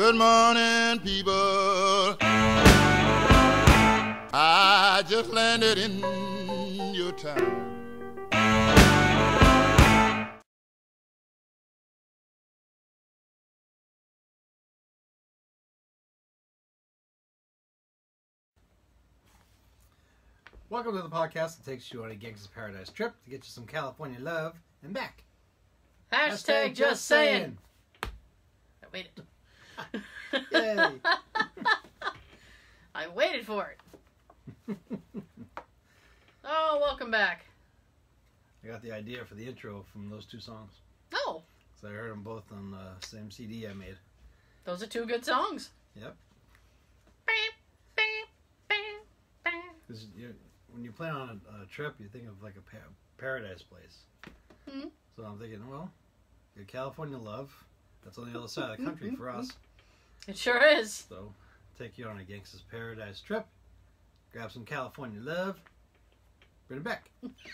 Good morning, people. I just landed in your town. Welcome to the podcast that takes you on a Gangsta's Paradise trip to get you some California love and back. Hashtag just saying. I waited. Yay. I waited for it. Oh, welcome back. I got the idea for the intro from those two songs. Oh. So I heard them both on the same CD I made. Those are two good songs. Yep. Because when you plan on a trip, you think of like a paradise place. Mm-hmm. So I'm thinking, well, good California love. That's on the other side of the country for us. It sure is. So take you on a Gangsta's Paradise trip. Grab some California love. Bring it back. And bring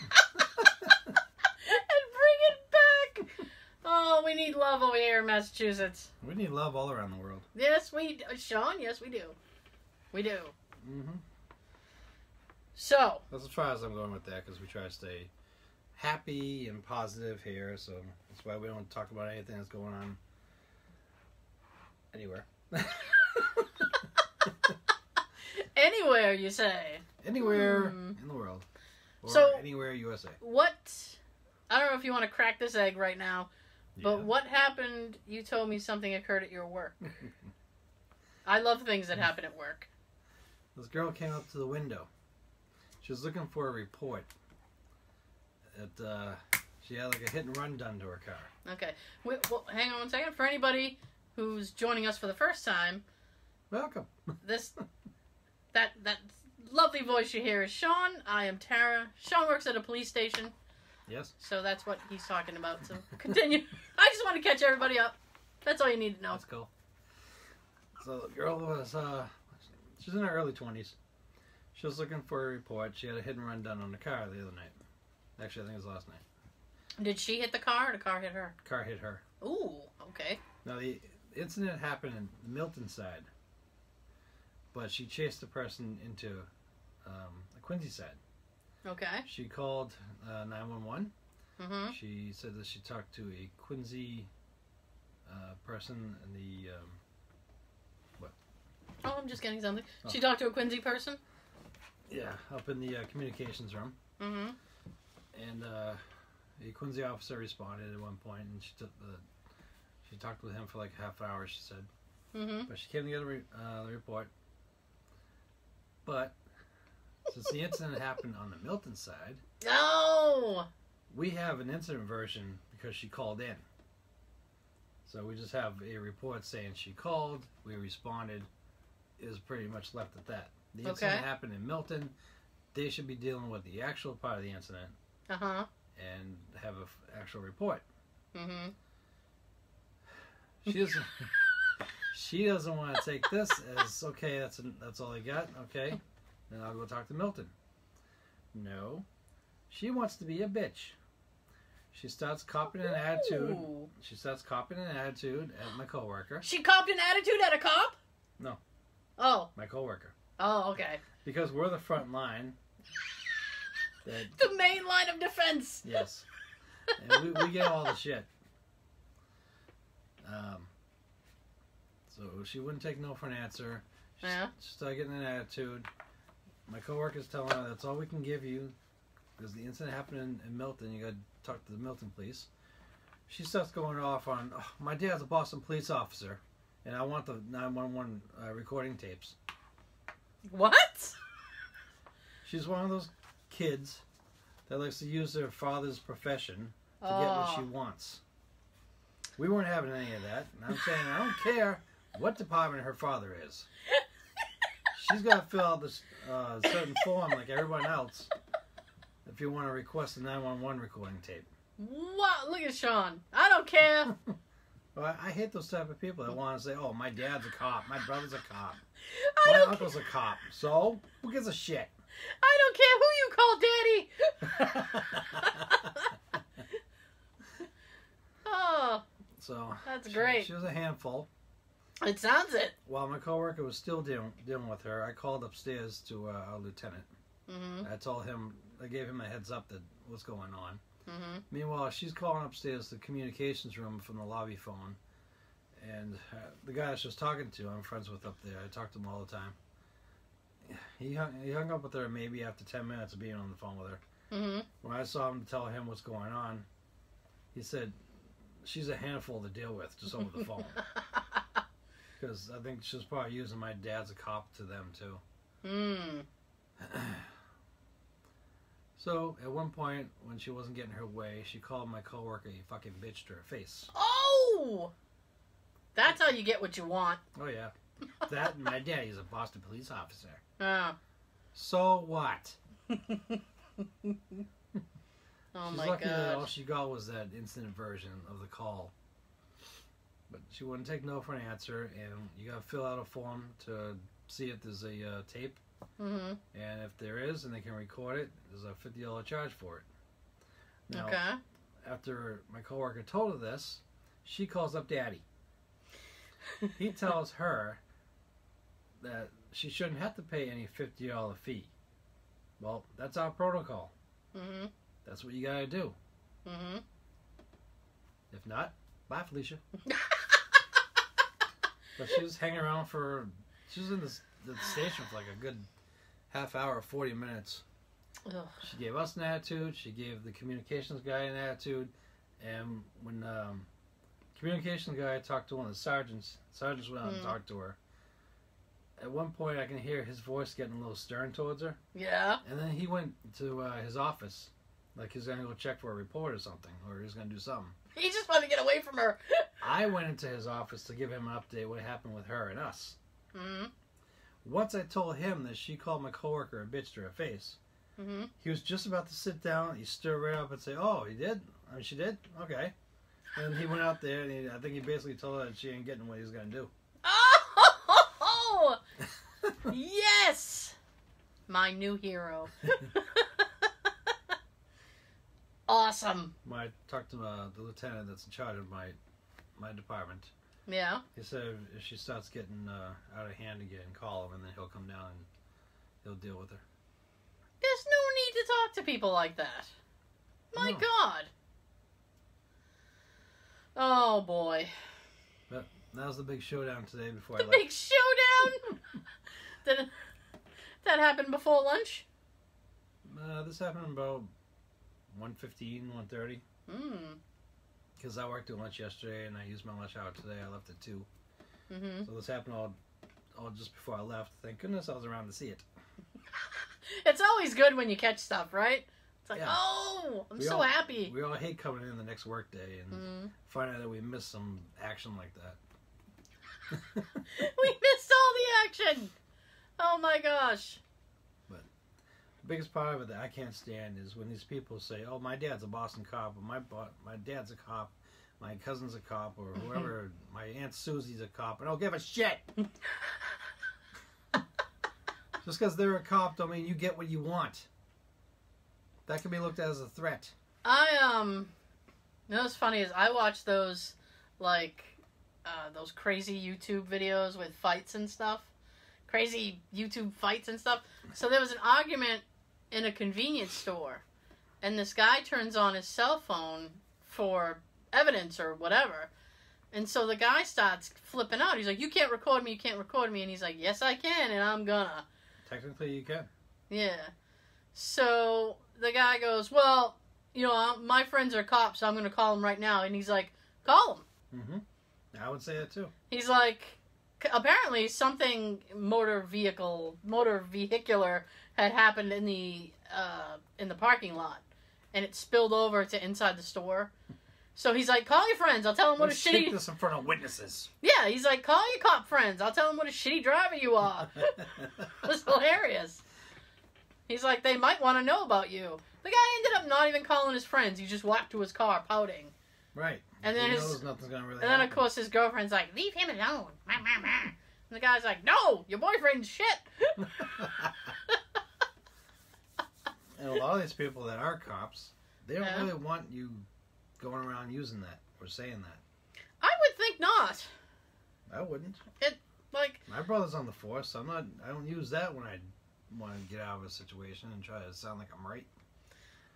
it back. Oh, we need love over here in Massachusetts. We need love all around the world. Yes, Sean, yes, we do. We do. Mm-hmm. So. That's as far as I'm going with that, because we try to stay happy and positive here, so that's why we don't talk about anything that's going on anywhere. Anywhere, you say? Anywhere in the world. Or so, anywhere USA. I don't know if you want to crack this egg right now, but what happened? You told me something occurred at your work. I love things that happen at work. This girl came up to the window. She was looking for a report. She had like a hit and run done to her car. Okay. Well, hang on one second. For anybody who's joining us for the first time, welcome. That lovely voice you hear is Sean. I am Tara. Sean works at a police station. Yes. So that's what he's talking about. So continue. I just want to catch everybody up. That's all you need to know. That's cool. So the girl was, she's in her early 20s. She was looking for a report. She had a hit and run done on the car the other night. Actually, I think it was last night. Did she hit the car or the car hit her? Car hit her. Ooh, okay. Now, the incident happened in the Milton side, but she chased the person into the Quincy side. Okay. She called 911. Mm-hmm. She said that she talked to a Quincy person in the... what? Oh, I'm just getting something. Oh. She talked to a Quincy person? Yeah, up in the communications room. Mm-hmm. And a Quincy officer responded at one point, and she talked with him for like half an hour, she said. Mm-hmm. But she came to get the report. But since the incident happened on the Milton side, No! we have an incident version because she called in. So we just have a report saying she called, we responded, it was pretty much left at that. The incident happened in Milton. They should be dealing with the actual part of the incident. Uh-huh. And have an actual report. Mm-hmm. She doesn't want to take this as, okay, that's all I got, okay, then I'll go talk to Milton. No. She wants to be a bitch. She starts copying an attitude. Ooh. She starts copying an attitude at my coworker. She copped an attitude at a cop? No. Oh. My coworker. Oh, okay. Because we're the front line. The main line of defense. Yes. And we get all the shit. So she wouldn't take no for an answer. She started getting an attitude. My coworker's telling her that's all we can give you because the incident happened in Milton. You got to talk to the Milton police. She starts going off on, oh, my dad's a Boston police officer, and I want the 911 recording tapes. What? She's one of those kids that likes to use their father's profession to get what she wants. We weren't having any of that. And I'm saying, I don't care what department her father is. She's got to fill out this certain form like everyone else if you want to request a 911 recording tape. What? Look at Sean. I don't care. Well, I hate those type of people that want to say, oh, my dad's a cop, my brother's a cop, I my don't uncle's a cop, so who gives a shit? I don't care who you call daddy. Oh. So that's great. She was a handful. It sounds it. While my coworker was still dealing with her, I called upstairs to our lieutenant. Mm-hmm. I gave him a heads up that what's going on. Mm-hmm. Meanwhile, she's calling upstairs the communications room from the lobby phone. And the guy I was just talking to, I'm friends with up there. I talk to him all the time. He hung up with her maybe after 10 minutes of being on the phone with her. Mm-hmm. When I saw him tell him what's going on, he said, she's a handful to deal with just over the phone. Because I think she was probably using my dad as a cop to them, too. Mm. So, at one point, when she wasn't getting her way, she called my coworker a fucking bitch to her face. Oh! That's how you get what you want. Oh, yeah. That and my dad, he's a Boston police officer. Oh. So what? Oh, She's my lucky that God. all she got was that instant version of the call. But she wouldn't take no for an answer, and you gotta fill out a form to see if there's a tape. Mm-hmm. And if there is, and they can record it, there's a $50 charge for it. Now, Okay. after my coworker told her this, she calls up Daddy. He tells her that she shouldn't have to pay any $50 fee. Well, that's our protocol. Mm-hmm. That's what you gotta do. Mm-hmm. If not, bye, Felicia. But she was hanging around she was in the station for like a good half hour, 40 minutes. Ugh. She gave us an attitude. She gave the communications guy an attitude. And when communications guy talked to one of the sergeants went out and talked to her. At one point, I can hear his voice getting a little stern towards her. Yeah. And then he went to his office, like he's going to go check for a report or something, or he's going to do something. He just wanted to get away from her. I went into his office to give him an update what happened with her and us. Mm-hmm. Once I told him that she called my coworker a bitch to her face, Mm-hmm. he was just about to sit down. He stood right up and say, "Oh, he did? I mean, she did? Okay." And he went out there, and I think he basically told her that she ain't getting what he's going to do. Oh! Yes! My new hero. Awesome. When I talked to the lieutenant that's in charge of my department, Yeah. he said if she starts getting out of hand again, call him, and then he'll come down and he'll deal with her. There's no need to talk to people like that. My No. God. Oh, boy. But that was the big showdown today before The I left. big showdown? Did that happen before lunch? This happened about 1:15, 1:30. Because I worked at lunch yesterday and I used my lunch hour today. I left at 2. Mm-hmm. So this happened all just before I left. Thank goodness I was around to see it. It's always good when you catch stuff, right? It's like, Yeah. oh, I'm We so all- happy. We all hate coming in the next work day and find out that we missed some action like that. We missed all the action. Oh my gosh. The biggest part of it that I can't stand is when these people say, "Oh, my dad's a Boston cop," or my dad's a cop, my cousin's a cop, or whoever, my Aunt Susie's a cop, and I don't give a shit. Just because they're a cop don't mean you get what you want. That can be looked at as a threat. You know what's funny is I watch those, like, those crazy YouTube videos with fights and stuff. Crazy YouTube fights and stuff. So there was an argument in a convenience store, and this guy turns on his cell phone for evidence or whatever. And so the guy starts flipping out. He's like, "You can't record me, you can't record me." And he's like, "Yes, I can, and I'm gonna." Technically, you can. Yeah. So the guy goes, "Well, you know, my friends are cops, so I'm going to call them right now." And he's like, "Call them." Mm-hmm. I would say that too. He's like, apparently something motor vehicular had happened in the parking lot, and it spilled over to inside the store. So he's like, "Call your friends. I'll tell them what Let's a shitty." take this in front of witnesses. Yeah, he's like, "Call your cop friends. I'll tell them what a shitty driver you are." It was hilarious. He's like, "They might want to know about you." The guy ended up not even calling his friends. He just walked to his car pouting. Right. And then he knows nothing's gonna really And then, happen. of course, his girlfriend's like, "Leave him alone." And the guy's like, "No, your boyfriend's shit." And a lot of these people that are cops, they don't Yeah. really want you going around using that or saying that. I would think not. I wouldn't. Like, my brother's on the force. So I don't use that when I want to get out of a situation and try to sound like I'm right.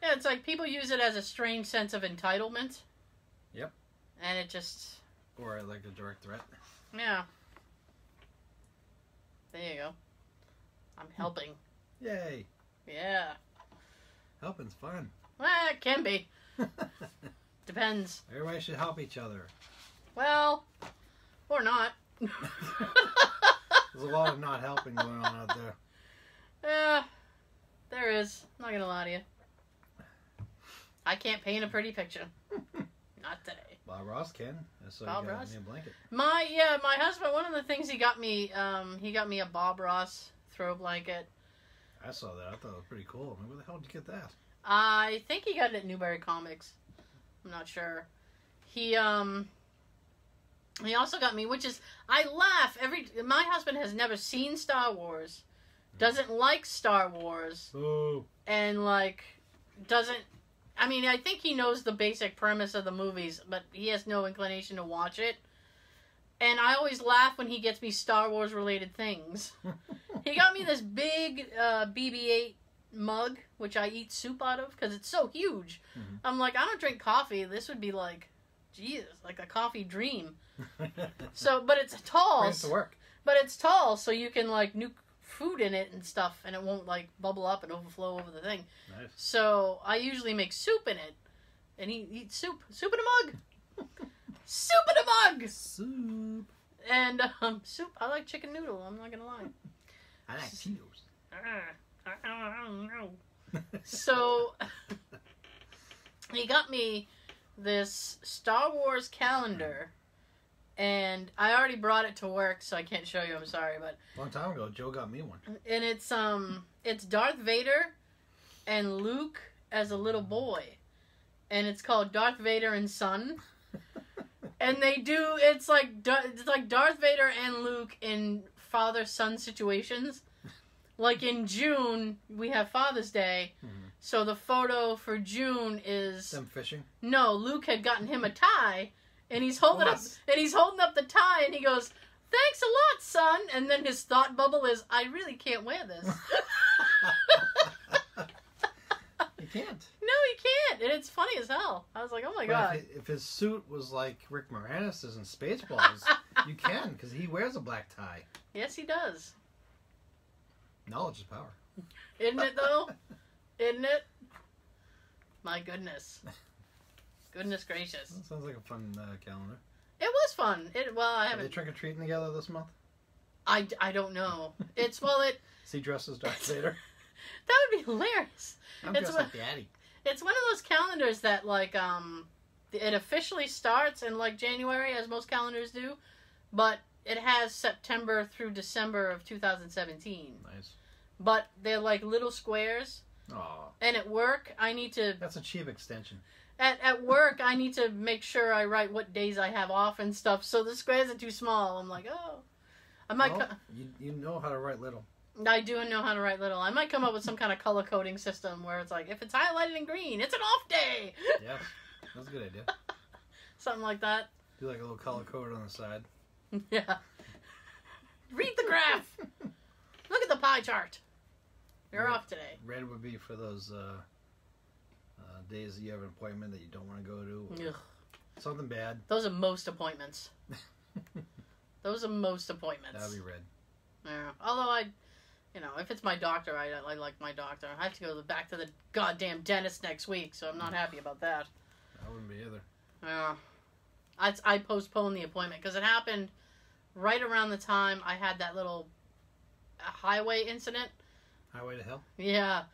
yeah, it's like people use it as a strange sense of entitlement. Yep. And it just... Or like a direct threat. Yeah. There you go. I'm helping. Yay. Yeah. Helping's fun. Well, it can be. Depends. Everybody should help each other. Well, or not. There's a lot of not helping going on out there. Yeah, there is. I'm not gonna lie to you. I can't paint a pretty picture. Not today. Bob Ross can. So Bob you got Ross? me a blanket. My husband, one of the things he got me a Bob Ross throw blanket. I saw that. I thought it was pretty cool. I mean, where the hell did you get that? I think he got it at Newberry Comics. I'm not sure. He also got me, which is, I laugh my husband has never seen Star Wars, doesn't like Star Wars, Boo. and like doesn't. I mean, I think he knows the basic premise of the movies, but he has no inclination to watch it. And I always laugh when he gets me Star Wars related things. He got me this big BB-8 mug, which I eat soup out of because it's so huge. Mm-hmm. I'm like, I don't drink coffee. This would be like, Jesus, like a coffee dream. So, but it's tall. Brings to work. But it's tall, so you can like nuke food in it and stuff, and it won't like bubble up and overflow over the thing. Nice. So I usually make soup in it, and he eats soup in a mug. Soup in a mug. Soup. And soup. I like chicken noodle. I'm not gonna lie. I like Cheetos. I don't know. So he got me this Star Wars calendar. And I already brought it to work, so I can't show you. I'm sorry, but a long time ago, Joe got me one. And it's Darth Vader and Luke as a little boy, and it's called Darth Vader and Son. And it's like Darth Vader and Luke in father-son situations. Like in June, we have Father's Day, so the photo for June is them fishing. No, Luke had gotten him a tie. And he's holding up the tie, and he goes, "Thanks a lot, son." And then his thought bubble is, "I really can't wear this." You can't. No, he can't, and it's funny as hell. I was like, "Oh my god!" If his suit was like Rick Moranis' in Spaceballs, you can, because he wears a black tie. Yes, he does. Knowledge is power. Isn't it though? Isn't it? My goodness. Goodness gracious. That sounds like a fun calendar. It was fun. I haven't. Are they trick-or-treating together this month? I don't know. Is he dressed as Darth Vader? That would be hilarious. I'm dressed like Daddy. It's one of those calendars that, like, it officially starts in, like, January, as most calendars do, but it has September through December of 2017. Nice. But they're, like, little squares. Aww. And at work, I need to... That's a cheap extension. At work, I need to make sure I write what days I have off and stuff, so the squares are too small. I'm like, oh. I might... you know how to write little. I do know how to write little. I might come up with some kind of color coding system where it's like, if it's highlighted in green, it's an off day! Yes, that's a good idea. Something like that. Do like a little color code on the side. Yeah. Read the graph! Look at the pie chart. You're off today. Red would be for those... days that you have an appointment that you don't want to go to. Something bad. Those are most appointments. Those are most appointments. That'll be red. Yeah. Although if it's my doctor, I like my doctor. I have to go back to the goddamn dentist next week, so I'm not happy about that. I wouldn't be either. Yeah. I postponed the appointment because it happened right around the time I had that little highway incident. Highway to hell? Yeah.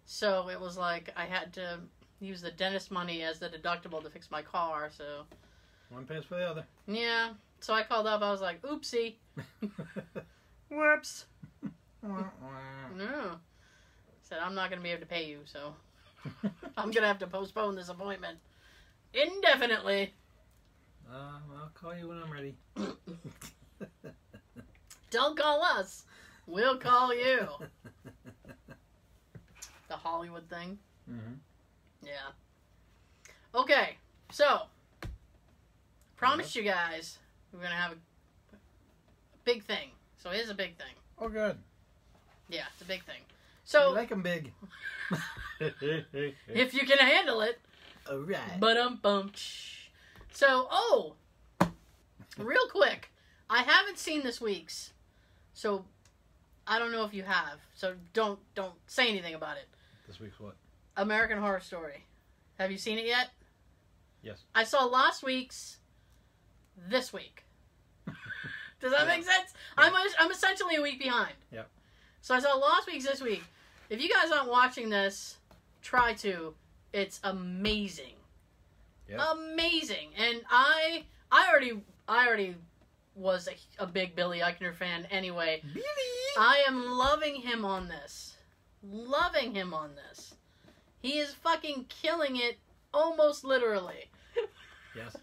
So it was like I had to use the dentist money as the deductible to fix my car, so... One pays for the other. Yeah. So I called up, I was like, oopsie. Whoops. No. Said, I'm not going to be able to pay you, so... I'm going to have to postpone this appointment. Indefinitely. I'll call you when I'm ready. Don't call us. We'll call you. The Hollywood thing. Mm-hmm. Yeah. Okay, so promised you guys we're gonna have Big thing. So it is a big thing. Oh, good. Yeah, it's a big thing. So You like them big. if you can handle it. All right. Ba-dum-bum. So, real quick. I haven't seen this week's. So, I don't know if you have. So, don't say anything about it. This week's what? American Horror Story. Have you seen it yet? Yes. I saw last week's this week. Does that make sense? Yeah. I'm essentially a week behind. Yep. So I saw last week's this week. If you guys aren't watching this, try to. It's amazing. Yep. Amazing. And I already was a big Billy Eichner fan anyway. Billy! I am loving him on this. Loving him on this. He is fucking killing it almost literally. Yes.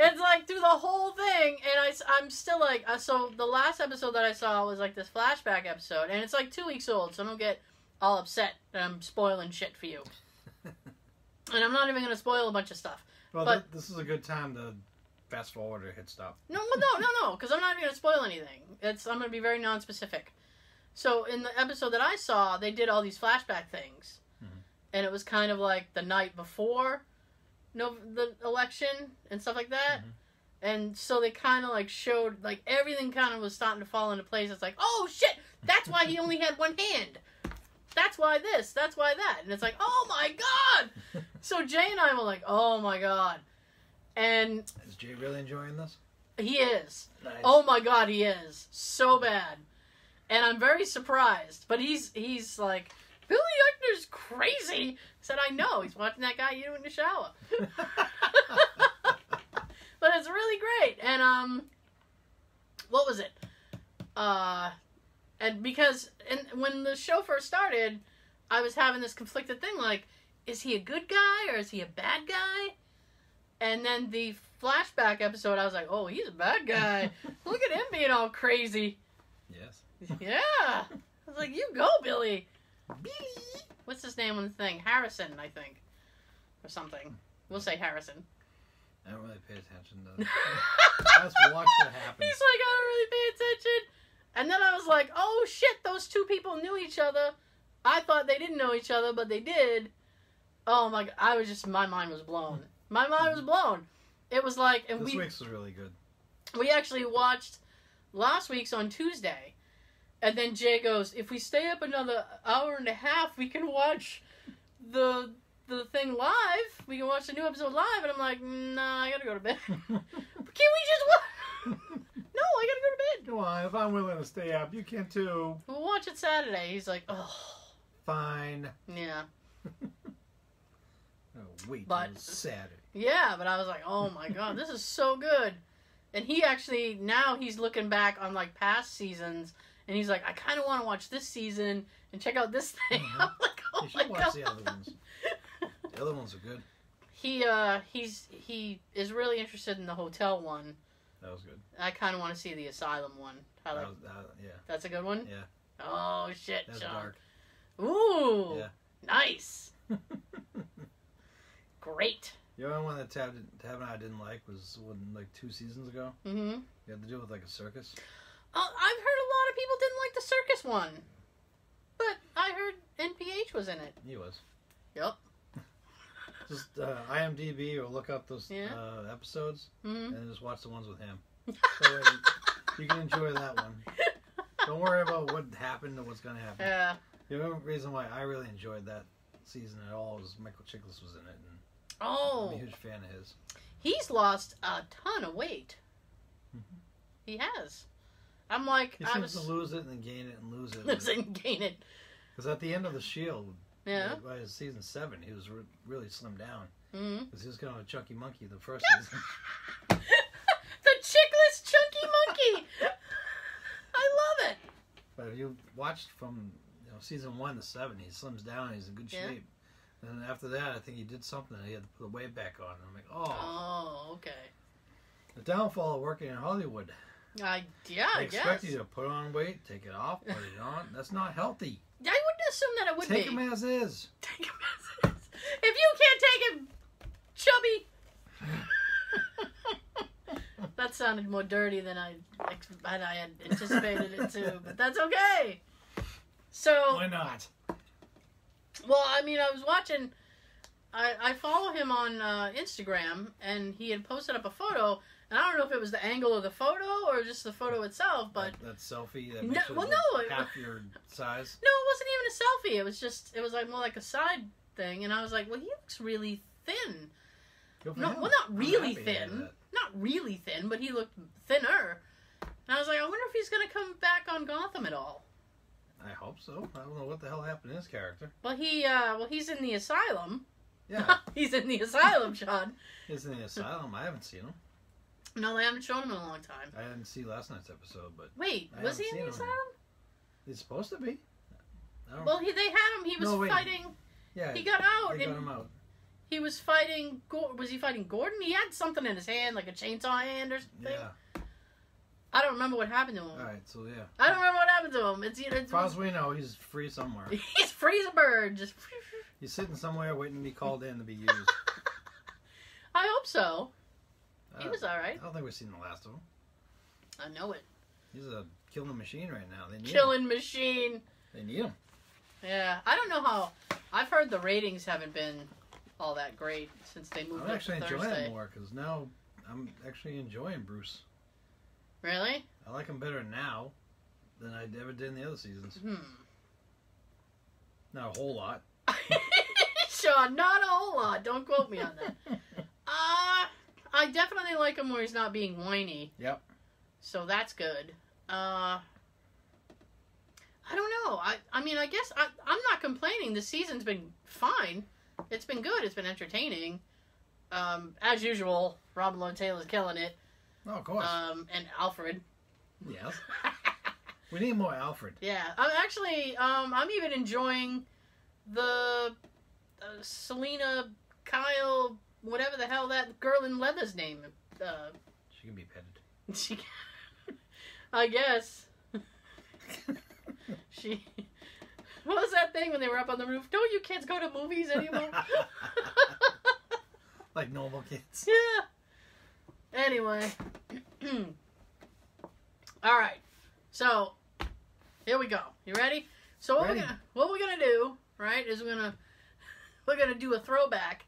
It's like through the whole thing, and I'm still like, so the last episode that I saw was like this flashback episode, and it's like 2 weeks old, so don't get all upset that I'm spoiling shit for you. And I'm not even going to spoil a bunch of stuff. Well, but this is a good time to fast forward or hit stop. No, because I'm not going to spoil anything. I'm going to be very non-specific. So in the episode that I saw, they did all these flashback things, and it was kind of like the night before the election and stuff like that. And so they kind of like showed like everything kind of was starting to fall into place. It's like, oh shit, that's why he only had one hand. That's why this, that's why that. And it's like, oh my god. So Jay and I were like, oh my god. And is Jay really enjoying this? He is. Nice. Oh my god, he is. So bad. And I'm very surprised. But he's like, Billy Eichner's crazy. I said, I know. He's watching that guy you in the shower. But it's really great. And, what was it? And because when the show first started, I was having this conflicted thing, like, is he a good guy or is he a bad guy? And then the flashback episode, I was like, oh, he's a bad guy. Look at him being all crazy. Yes. Yeah. I was like, you go, Billy. Billy. What's his name on the thing? Harrison, I think. Or something. We'll say Harrison. I don't really pay attention to I just watch what happens. He's like, I don't really pay attention. And then I was like, oh shit, those two people knew each other. I thought they didn't know each other, but they did. Oh my god, my mind was blown. My mind was blown. It was like, and this week's was really good. We actually watched last week's on Tuesday. And then Jay goes, if we stay up another hour and a half, we can watch the thing live. We can watch the new episode live. And I'm like, nah, I gotta go to bed. Can we just watch? No, I gotta go to bed. Come on, if I'm willing to stay up, you can too. We'll watch it Saturday. He's like, oh. Fine. Yeah. Wait till Saturday. Yeah, but I was like, oh my god, this is so good. And he actually, now he's looking back on like past seasons. And he's like, I kind of want to watch this season and check out this thing. I'm like, oh you my should watch god. the other ones. The other ones are good. He is really interested in the hotel one. That was good. I kind of want to see the asylum one. Yeah. That's a good one? Yeah. Oh, shit, That's Sean. dark. Ooh. Yeah. Nice. Great. The only one that Tab and I didn't like was one like 2 seasons ago. Mm-hmm. You had to do with like a circus. I've heard a lot of people didn't like the circus one. But I heard NPH was in it. He was. Yep. Just IMDb or look up those episodes and just watch the ones with him. That way you can enjoy that one. Don't worry about what happened or what's going to happen. Yeah. The only reason why I really enjoyed that season at all was Michael Chiklis was in it. And I'm a huge fan of his. He's lost a ton of weight. Mm-hmm. He has. I'm like, he seems to lose it and then gain it and lose it. Lose it and gain it. Because at the end of The Shield, yeah, by season 7, he was really slimmed down. Mm-hmm. Because he was kind of a chunky monkey the first season. The Chickless Chunky Monkey! I love it! But if you watched from season 1 to 7, he slims down and he's in good shape. And after that, I think he did something. He had to put the weight back on. And I'm like, oh, okay. The downfall of working in Hollywood. I They expect you to put on weight, take it off, put it on. That's not healthy. I wouldn't assume that it would Take be. him as is. Take him as is. If you can't take him chubby. That sounded more dirty than I I had anticipated it too, but that's okay. So why not? Well, I mean, I was watching. I follow him on Instagram, and he had posted up a photo. And I don't know if it was the angle of the photo or just the photo itself, but that selfie that no, makes it half your size. No, it wasn't even a selfie. It was like more like a side thing, and I was like, well, he looks really thin. No, well, not really thin, not really thin, but he looked thinner. And I was like, I wonder if he's gonna come back on Gotham at all. I hope so. I don't know what the hell happened to his character. Well, he's in the asylum. Yeah, he's in the asylum, Sean. He's in the asylum. I haven't seen him. No, they haven't shown him in a long time. I didn't see last night's episode, but wait, was he in the asylum? He's supposed to be. Well, they had him. He was fighting. Yeah, he got out. They got him out. He was fighting. Was he fighting Gordon? He had something in his hand, like a chainsaw hand or something. Yeah. I don't remember what happened to him. All right, so yeah. I don't remember what happened to him. It's as far as we know, he's free somewhere. He's free as a bird. Just. He's sitting somewhere waiting to be called in to be used. I hope so. He was all right. I don't think we've seen the last of him. I know it. He's a killing machine right now. They need killing him. Machine. They need him. Yeah, I don't know how. I've heard the ratings haven't been all that great since they moved I'm up actually to enjoying Thursday. it more because now I'm actually enjoying Bruce. Really? I like him better now than I ever did in the other seasons. Not a whole lot. Sean, not a whole lot. Don't quote me on that. I definitely like him where he's not being whiny. Yep. So that's good. I don't know. I mean, I guess I'm not complaining. The season's been fine. It's been good. It's been entertaining. As usual, Robin Lord Taylor's killing it. Oh, of course. And Alfred. Yes. We need more Alfred. Yeah. I'm even enjoying the Selena, Kyle, whatever the hell that girl in leather's name. She can be petted. She, I guess. What was that thing when they were up on the roof? Don't you kids go to movies anymore? Like normal kids. Yeah. Anyway. Alright. So, here we go. You ready? So what we're gonna do, right, is we're gonna do a throwback.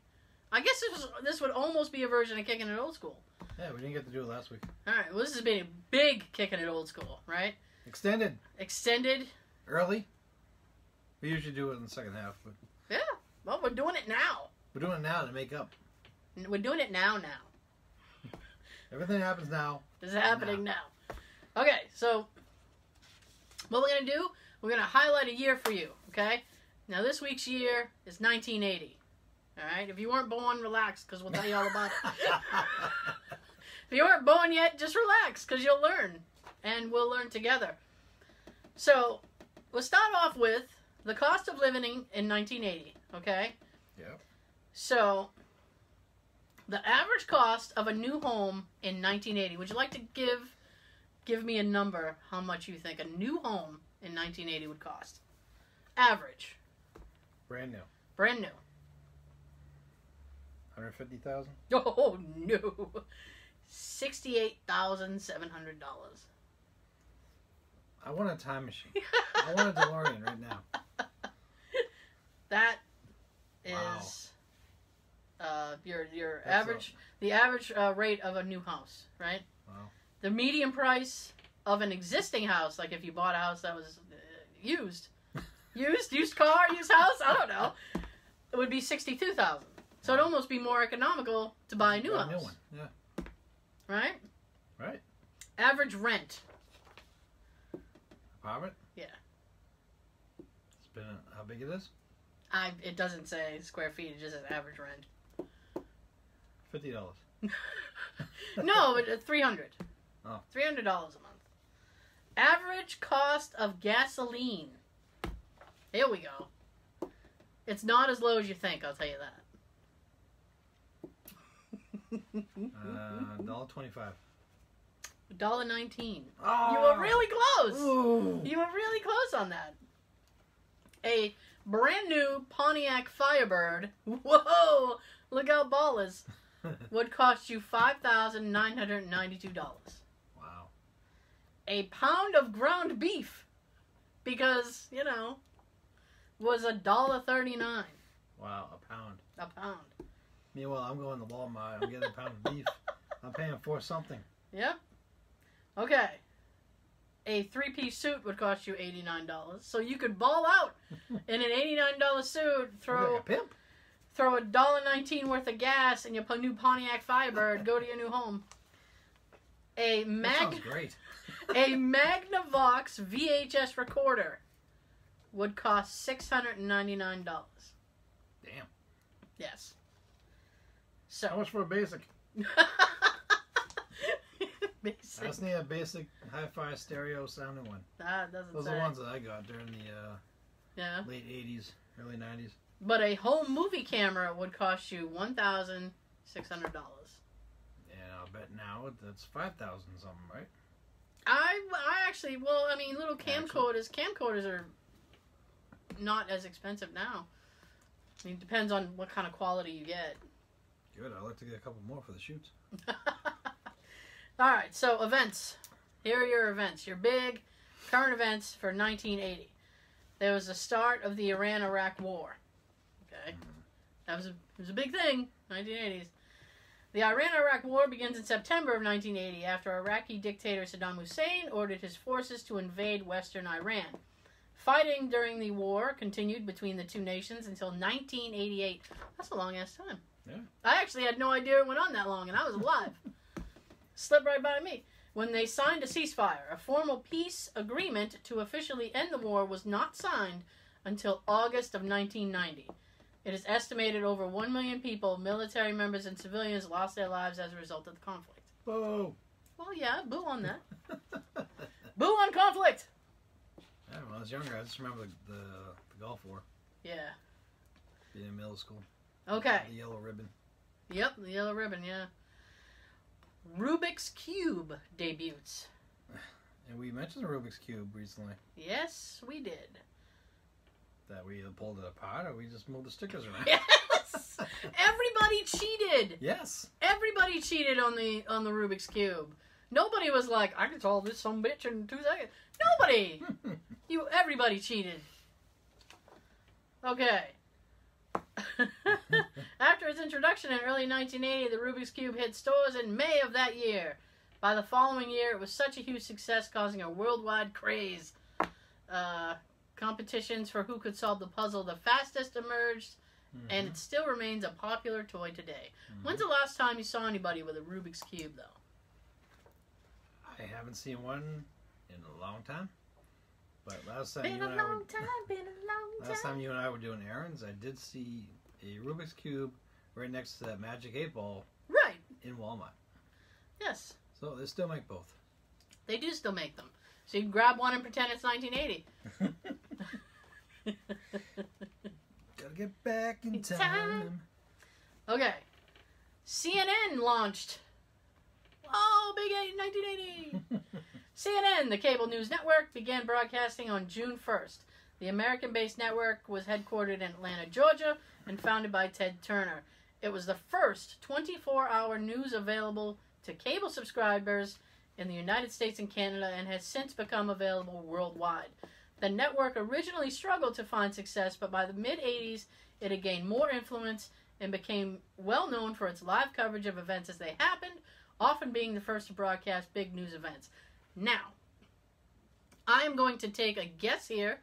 I guess this would almost be a version of Kicking It Old School. Yeah, we didn't get to do it last week. Alright, well this has been a big Kicking It Old School, right? Extended. Early. We usually do it in the second half, but Yeah. Well, we're doing it now. we're doing it now to make up. We're doing it now. Everything happens now. This is happening now. Okay, so what we're going to do, we're going to highlight a year for you, okay? Now, this week's year is 1980, all right? If you weren't born, relax, because we'll tell you all about it. If you weren't born yet, just relax, because you'll learn, and we'll learn together. So, we'll start off with the cost of living in 1980, okay? Yep. So, the average cost of a new home in 1980, would you like to give me a number how much you think a new home in 1980 would cost? Average. Brand new. Brand new. $150,000. Oh, no. $68,700. I want a time machine. I want a DeLorean right now. That is your average. The average rate of a new house, right? Wow. The median price of an existing house, like if you bought a house that was used car, used house, I don't know, it would be $62,000. So it'd almost be more economical to buy a new house. A new one, yeah. Right? Right. Average rent. Apartment? Yeah. It's been how big it is? It doesn't say square feet. It just says average rent. $50. No, but $300. Oh. $300 a month. Average cost of gasoline. Here we go. It's not as low as you think, I'll tell you that. $1.25. $1.19. Oh. You were really close. Ooh. You were really close on that. A brand new Pontiac Firebird. Whoa! Look how ballers. Would cost you $5,992. Wow. a pound of ground beef, because, you know, was $1.39. Wow, a pound. A pound. Meanwhile, I'm going to Walmart. I'm getting a pound of beef. I'm paying for something. Yep. Okay. A 3-piece suit would cost you $89. So you could ball out in an $89 suit, throw like a pimp. throw $1.19 worth of gas in your new Pontiac Firebird, go to your new home. That sounds great. A Magnavox VHS recorder would cost $699. Damn. Yes. How So much for a basic? I basic. just need a basic hi-fi stereo sounding one. That doesn't Those say. are the ones that I got during the Yeah. late 80s, early 90s. But a home movie camera would cost you $1,600. And I'll bet now that's 5,000 something, right? I actually, well, I mean, little camcorders are not as expensive now. I mean, it depends on what kind of quality you get. Good. I'd like to get a couple more for the shoots. All right, so events. Here are your events. Your big current events for 1980. There was the start of the Iran-Iraq War. Okay, it was a big thing. 1980s. The Iran-Iraq War begins in September of 1980 after Iraqi dictator Saddam Hussein ordered his forces to invade western Iran. Fighting during the war continued between the two nations until 1988. That's a long-ass time. Yeah. I actually had no idea it went on that long, and I was alive. Slipped right by me. When they signed a ceasefire, a formal peace agreement to officially end the war was not signed until August of 1990. It is estimated over 1 million people, military members and civilians, lost their lives as a result of the conflict. Boo! Well, yeah, boo on that. Boo on conflict! Yeah, when I was younger, I just remember the Gulf War. Yeah. Being in middle school. Okay. The yellow ribbon. Yep, the yellow ribbon, yeah. Rubik's Cube debuts. And we mentioned the Rubik's Cube recently. Yes, we did. That we either pulled it apart or we just moved the stickers around. Yes! Everybody cheated! Yes! Everybody cheated on the Rubik's Cube. Nobody was like, I can solve this some bitch in 2 seconds. Nobody! Everybody cheated. Okay. After its introduction in early 1980, the Rubik's Cube hit stores in May of that year. By the following year, it was such a huge success, causing a worldwide craze. Competitions for who could solve the puzzle the fastest emerged, and it still remains a popular toy today. When's the last time you saw anybody with a Rubik's Cube, though? I haven't seen one in a long time. But last time Been a long time. last time you and I were doing errands, I did see a Rubik's Cube right next to that Magic 8 Ball Right. in Walmart. Yes. So they still make both. They do still make them. So you can grab one and pretend it's 1980. Gotta get back in time. Okay. CNN launched. Oh, big 1980. CNN, the cable news network, began broadcasting on June 1st. The American-based network was headquartered in Atlanta, Georgia, and founded by Ted Turner. It was the first 24-hour news available to cable subscribers in the United States and Canada, and has since become available worldwide. The network originally struggled to find success, but by the mid-80s, it had gained more influence and became well known for its live coverage of events as they happened, often being the first to broadcast big news events. Now, I am going to take a guess here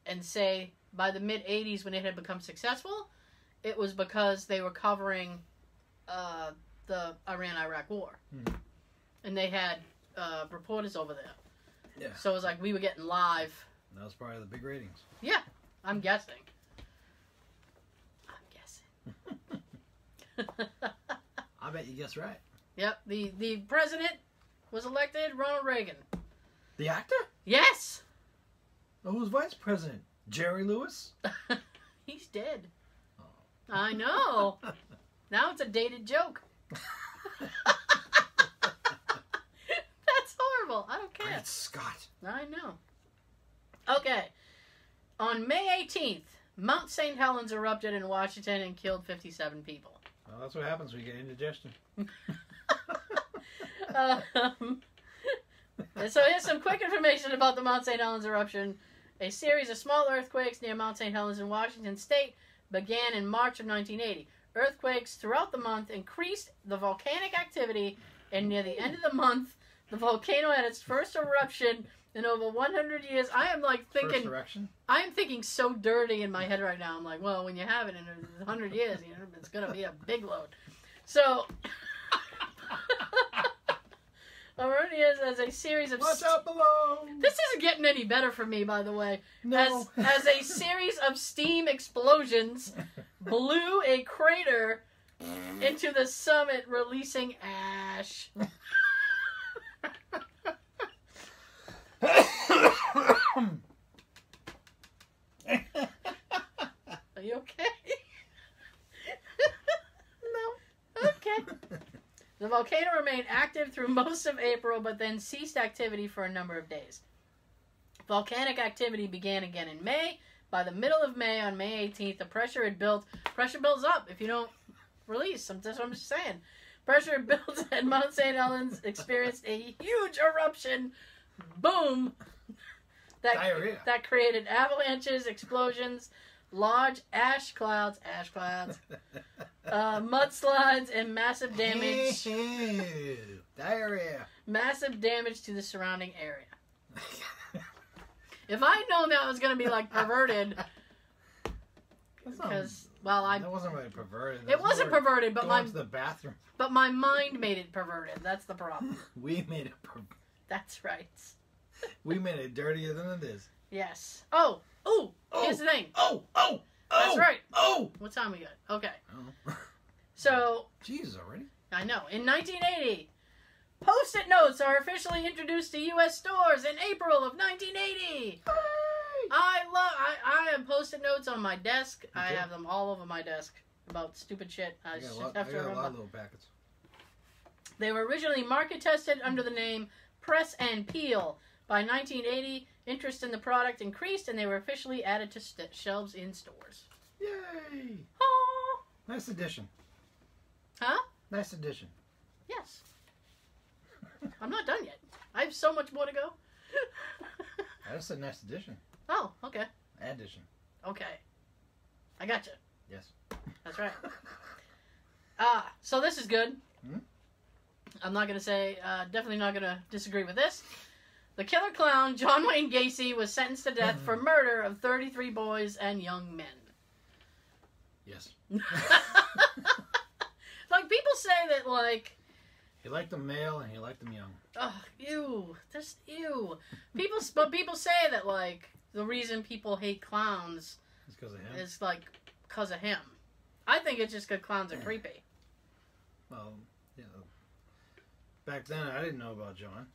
and say by the mid-80s, when it had become successful, it was because they were covering the Iran-Iraq War. Mm-hmm. And they had reporters over there. Yeah. So it was like we were getting live. That was probably the big ratings. Yeah, I'm guessing. I bet you guess right. Yep, the president was elected Ronald Reagan. The actor? Yes! Oh, who's vice president? Jerry Lewis? He's dead. Oh. I know. Now it's a dated joke. That's horrible. I don't care. Great Scott. I know. Okay. On May 18th, Mount St. Helens erupted in Washington and killed 57 people. Well, that's what happens when you get indigestion. And so here's some quick information about the Mount St. Helens eruption. A series of small earthquakes near Mount St. Helens in Washington State began in March of 1980. Earthquakes throughout the month increased the volcanic activity, and near the end of the month, the volcano had its first eruption in over 100 years. I am like thinking... First erection? I am thinking so dirty in my head right now. I'm like, well, when you have it in 100 years, you know, it's going to be a big load. So... Auronius as a series of... Watch out below! This isn't getting any better for me, by the way. No. As a series of steam explosions blew a crater into the summit, releasing ash. Are you okay? No. Okay. The volcano remained active through most of April, but then ceased activity for a number of days. Volcanic activity began again in May. By the middle of May, on May 18th, the pressure had built. Pressure builds up if you don't release. That's what I'm just saying. Pressure had built, and Mount St. Helens experienced a huge eruption. Boom! Diarrhea. That created avalanches, explosions, large ash clouds, mudslides, and massive damage. Diarrhea. Massive damage to the surrounding area. If I'd known that was going to be like perverted, because that wasn't really perverted. It wasn't perverted, but going to the bathroom. But my mind made it perverted. That's the problem. We made it perverted. That's right. We made it dirtier than it is. Yes. Oh. Here's the thing. That's right. What time we got? Okay. Oh. So. Jesus, already? I know. In 1980, Post-it notes are officially introduced to U.S. stores in April of 1980. I have Post-it notes on my desk. I have them all over my desk about stupid shit. I got a lot of little packets. They were originally market tested under the name Press and Peel. By 1980, interest in the product increased, and they were officially added to shelves in stores. Yay! Oh. Nice addition. Huh? Nice addition. Yes. I'm not done yet. I have so much more to go. I just said nice addition. Oh, okay. Addition. Okay. I gotcha. Yes. That's right. So this is good. Hmm? I'm not going to say, definitely not going to disagree with this. The killer clown, John Wayne Gacy, was sentenced to death for murder of 33 boys and young men. Yes. Like, people say that, like... He liked them male and he liked them young. Ugh, ew. Just ew. But people say that, like, the reason people hate clowns... It's because of him? Is, like, because of him. I think it's just because clowns are creepy. Well, you know, back then I didn't know about John,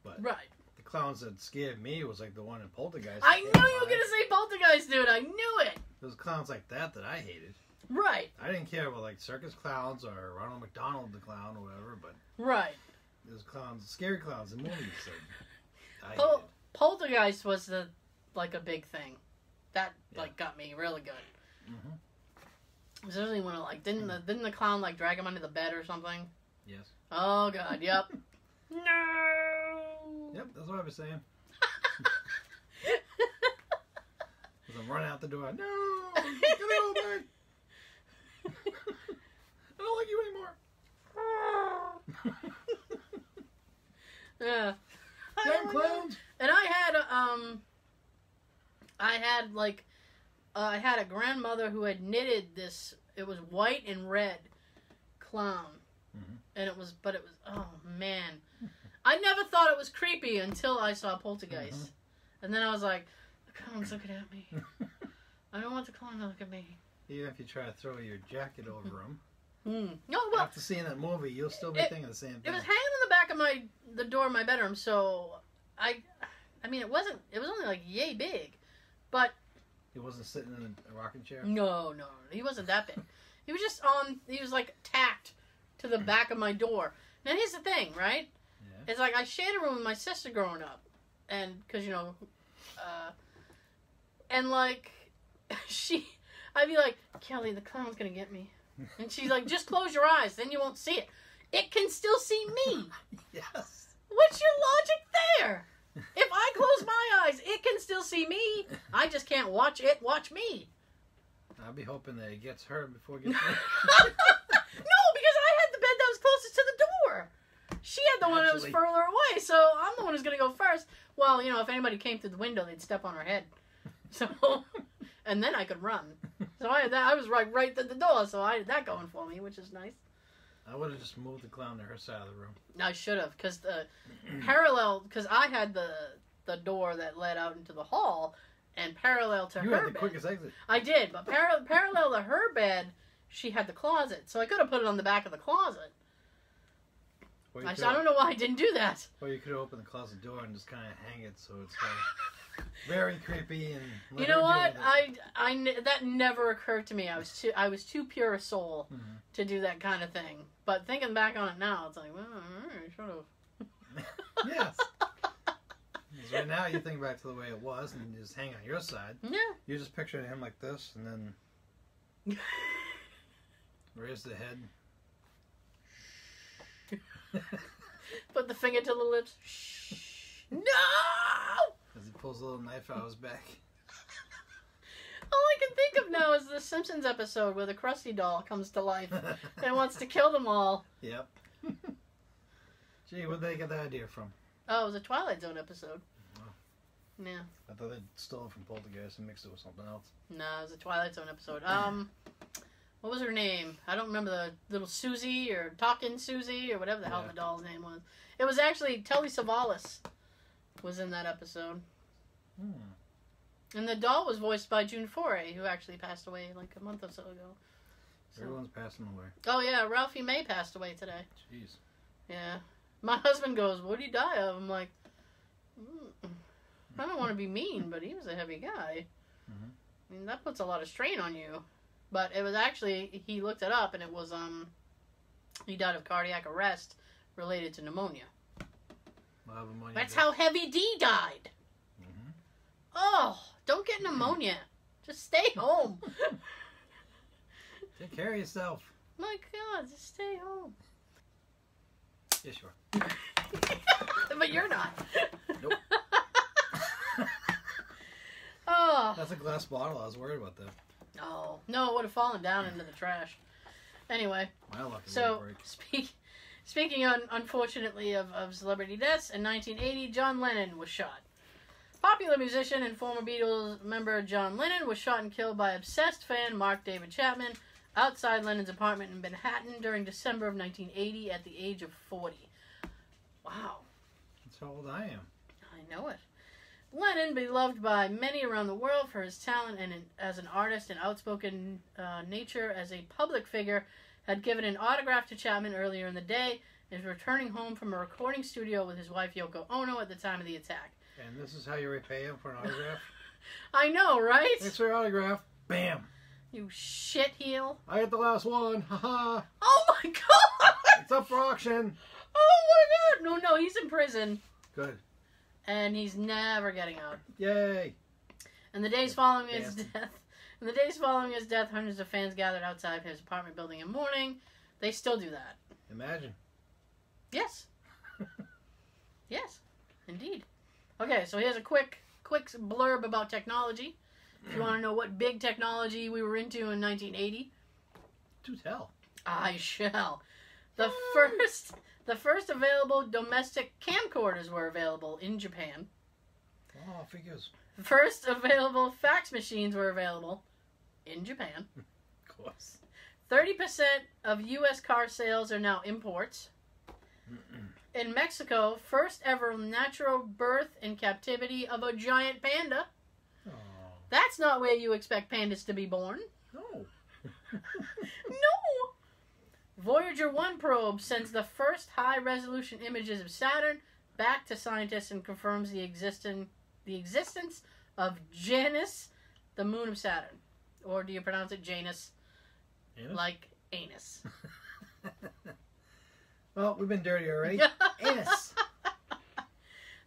but... Right. The clowns that scared me was like the one in Poltergeist. I knew you were going to say Poltergeist, dude. I knew it. There was clowns like that I hated. Right. I didn't care about like circus clowns or Ronald McDonald the clown or whatever, but... Right. There's clowns, scary clowns in movies that I hated. Poltergeist was a big thing. That, got me really good. Mm-hmm. Especially when didn't the clown, drag him under the bed or something? Yes. Oh, God, yep. No! Yep, that's what I was saying. As I'm running out the door, no! Get me away! I don't like you anymore. Yeah. Damn clowns! And I had a grandmother who had knitted this. It was white and red clown, and it was, oh man, I never thought it was creepy until I saw Poltergeist, and then I was like, the clown's looking at me. I don't want the clown to look at me. Even if you try to throw your jacket over him. No, well, after seeing that movie, you'll still be thinking the same thing. It was hanging in the back of the door of my bedroom, so I mean, it was only yay big, but he wasn't sitting in a rocking chair. No, he wasn't that big. He was just he was tacked to the back of my door. Now here's the thing, right? Yeah. It's I shared a room with my sister growing up, and because and I'd be like, Kelly, the clown's gonna get me. And she's like, just close your eyes, then you won't see it. It can still see me. Yes. What's your logic there? I just can't watch it watch me. I'll be hoping that it gets her before it gets me. No, because I had the bed that was closest to the door. She had the one that was further away, so I'm the one who's going to go first. Well, you know, if anybody came through the window, they'd step on her head. So, and then I could run. So I was right to the door, so I had that going for me, which is nice. I would have just moved the clown to her side of the room. I should have, because because I had the door that led out into the hall, and parallel to her bed. You had the quickest exit. I did, but parallel to her bed, she had the closet, so I could have put it on the back of the closet. I don't know why I didn't do that. Or you could have opened the closet door and just kind of hang it so it's very creepy and. You know what? That never occurred to me. I was too pure a soul to do that kind of thing. But thinking back on it now, it's like, well, I should have. Yes. Because right now you think back to the way it was and you just hang on your side. Yeah. You're just picturing him like this and then raise the head. Put the finger to the lips. Shh. No! As he pulls a little knife out of his back. All I can think of now is the Simpsons episode where the Krusty doll comes to life and wants to kill them all. Yep. Gee, where'd they get that idea from? Oh, it was a Twilight Zone episode. Oh. Yeah. I thought they stole it from Poltergeist and mixed it with something else. No, it was a Twilight Zone episode. What was her name? I don't remember, the little Susie or Talking Susie or whatever the hell the doll's name was. It was actually Telly Savalas was in that episode. And the doll was voiced by June Foray, who actually passed away like a month or so ago. So. Everyone's passing away. Oh yeah, Ralphie May passed away today. Jeez. Yeah. My husband goes, "What did he die of?" I'm like, I don't want to be mean, but he was a heavy guy. I mean, that puts a lot of strain on you. But it was actually, he looked it up, and it was, he died of cardiac arrest related to pneumonia. That's how Heavy D died. Oh, don't get pneumonia. Just stay home. Take care of yourself. My God, just stay home. Yeah, sure. But you're not. Nope. Oh. That's a glass bottle. I was worried about that. Oh, no, it would have fallen down into the trash. Anyway, so speaking unfortunately of celebrity deaths, in 1980, John Lennon was shot. Popular musician and former Beatles member John Lennon was shot and killed by obsessed fan Mark David Chapman outside Lennon's apartment in Manhattan during December of 1980 at the age of 40. Wow. That's how old I am. I know it. Lennon, beloved by many around the world for his talent and as an artist and outspoken nature as a public figure, had given an autograph to Chapman earlier in the day and is returning home from a recording studio with his wife Yoko Ono at the time of the attack. And this is how you repay him for an autograph? I know, right? Thanks for your autograph. Bam. You shit heel. I got the last one. Ha-ha. Oh my God. It's up for auction. Oh my God. No, he's in prison. Good. And he's never getting out. Yay. In the days following his death, hundreds of fans gathered outside his apartment building in mourning. They still do that. Imagine. Yes. Yes, indeed. Okay, so here's a quick blurb about technology. If you want to know what big technology we were into in 1980. Do tell. I shall. The first available domestic camcorders were available in Japan. Oh, figures. First available fax machines were available in Japan. Of course. 30% of U.S. car sales are now imports. In Mexico, first ever natural birth in captivity of a giant panda. Oh. That's not where you expect pandas to be born. No. No! Voyager 1 probe sends the first high-resolution images of Saturn back to scientists and confirms the existence of Janus, the moon of Saturn. Or do you pronounce it Janus? Anus? Like anus. Well, we've been dirty already. Anus.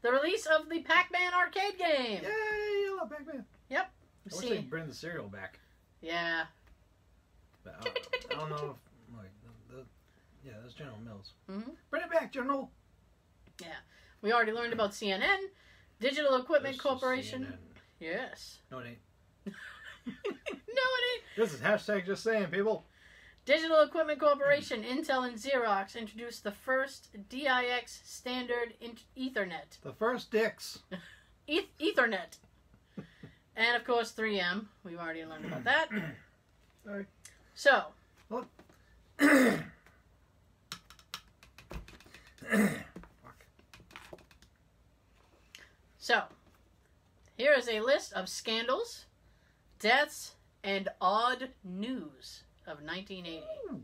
The release of the Pac-Man arcade game. Yay, I love Pac-Man. Yep. I wish they'd bring the cereal back. Yeah. But I don't know if... yeah, that's General Mills. Mm-hmm. Bring it back, General. Yeah. We already learned about CNN. Digital Equipment This Corporation. CNN. Yes. No, it ain't. No, it ain't. This is hashtag just saying, people. Digital Equipment Corporation, Intel, and Xerox introduced the first DIX standard Ethernet. The first dicks. Ethernet. And, of course, 3M. We've already learned about that. Sorry. So. Look. So, here is a list of scandals, deaths, and odd news of 1980. Ooh,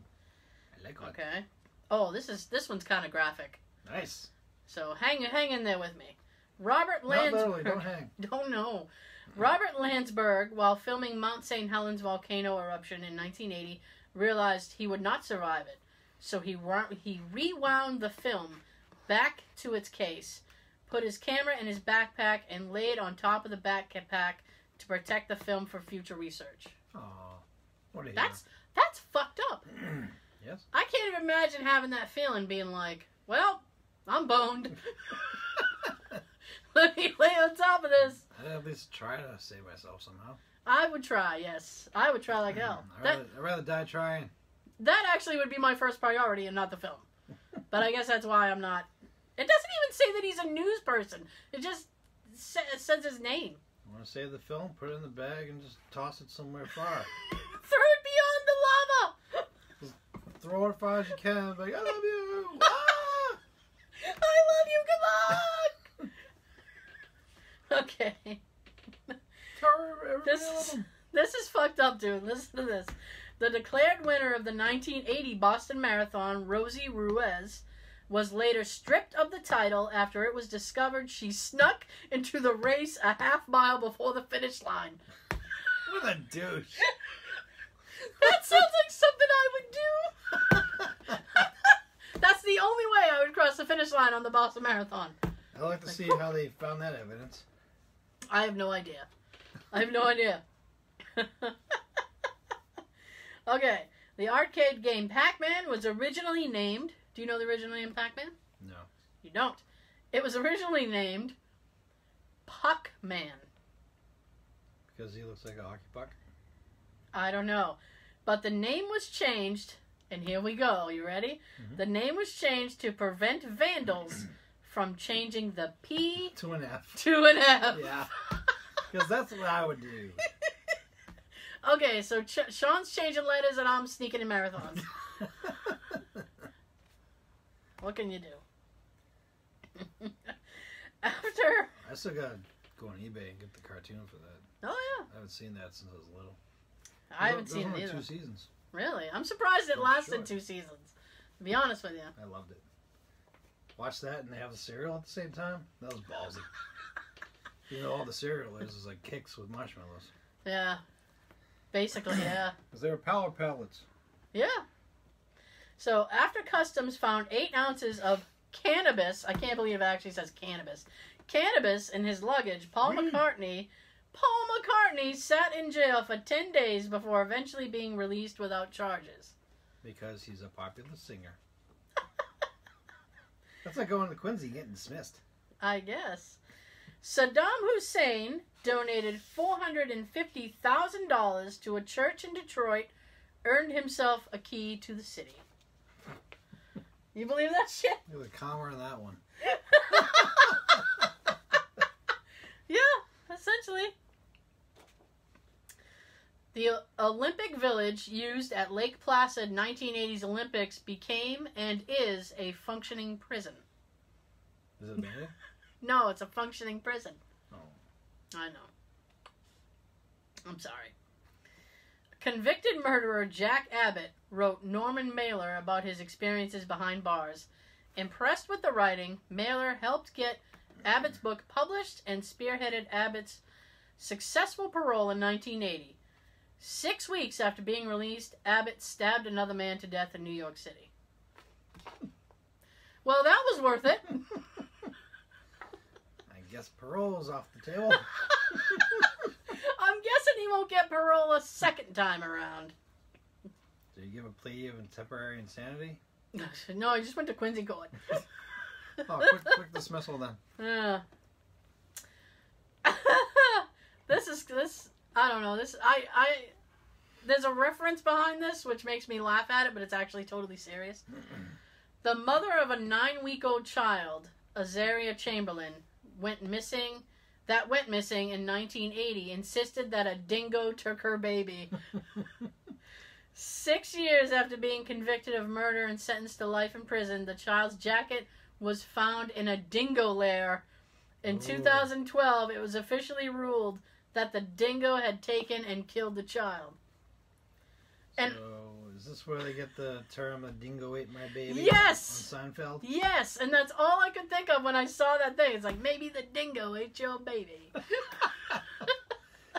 I like it. Okay. Oh, this one's kind of graphic. Nice. So hang in there with me. Robert Landsberg. Not literally, don't hang. Don't know. Robert Landsberg, while filming Mount St. Helens volcano eruption in 1980, realized he would not survive it. So he rewound the film back to its case, put his camera in his backpack, and laid on top of the backpack to protect the film for future research. Aw, what a That's fucked up. Yes. I can't even imagine having that feeling, being like, well, I'm boned. Let me lay on top of this. I'd at least try to save myself somehow. I would try, yes. I would try like hell. I'd rather die trying. That actually would be my first priority and not the film. But I guess that's why I'm not. It doesn't even say that he's a news person. It just says his name. You want to save the film? Put it in the bag and just toss it somewhere far. Throw it beyond the lava. Just throw it as far as you can. Like, I love you. Ah! I love you. Good luck. Okay. This is fucked up, dude. Listen to this. The declared winner of the 1980 Boston Marathon, Rosie Ruiz, was later stripped of the title after it was discovered she snuck into the race a half-mile before the finish line. What a douche. That sounds like something I would do. That's the only way I would cross the finish line on the Boston Marathon. I'd like to see how they found that evidence. I have no idea. Okay. The arcade game Pac-Man was originally named... Do you know the original name Pac-Man? No. You don't. It was originally named Puck-Man. Because he looks like a hockey puck? I don't know. But the name was changed, and here we go. You ready? Mm-hmm. The name was changed to prevent vandals from changing the P to an F. To an F. Yeah. Because that's what I would do. Okay, so Sean's changing letters and I'm sneaking in marathons. What can you do? After... I still gotta go on eBay and get the cartoon for that. Oh, yeah. I haven't seen that since I was little. I haven't seen it either. 2 seasons. Really? I'm surprised it lasted 2 seasons. To be honest with you. I loved it. Watch that and they have the cereal at the same time? That was ballsy. You know, all the cereal is like Kix with marshmallows. Yeah. Basically, yeah. Because they were power pellets. Yeah. So, after Customs found 8 ounces of cannabis, I can't believe it actually says cannabis in his luggage, Paul McCartney sat in jail for 10 days before eventually being released without charges. Because he's a popular singer. That's like going to Quincy and getting dismissed. I guess. Saddam Hussein donated $450,000 to a church in Detroit, earned himself a key to the city. You believe that shit? You're the calmer in that one. Yeah, essentially. The Olympic Village used at Lake Placid 1980s Olympics became and is a functioning prison. Is it bad? No, it's a functioning prison. Oh. I know. I'm sorry. Convicted murderer Jack Abbott wrote Norman Mailer about his experiences behind bars. Impressed with the writing, Mailer helped get Abbott's book published and spearheaded Abbott's successful parole in 1980. 6 weeks after being released, Abbott stabbed another man to death in New York City. Well, that was worth it. I guess parole's off the table. I'm guessing he won't get parole a second time around. Did you give a plea of temporary insanity? No, he just went to Quincy Court. Oh, quick dismissal then. this. I don't know. There's a reference behind this which makes me laugh at it, but it's actually totally serious. The mother of a 9-week-old child, Azaria Chamberlain, went missing in 1980, insisted that a dingo took her baby. 6 years after being convicted of murder and sentenced to life in prison, the child's jacket was found in a dingo lair. In 2012, it was officially ruled that the dingo had taken and killed the child. And so, is this where they get the term "a dingo ate my baby"? Yes! On Seinfeld? Yes, and that's all I could think of when I saw that thing. It's like, maybe the dingo ate your baby.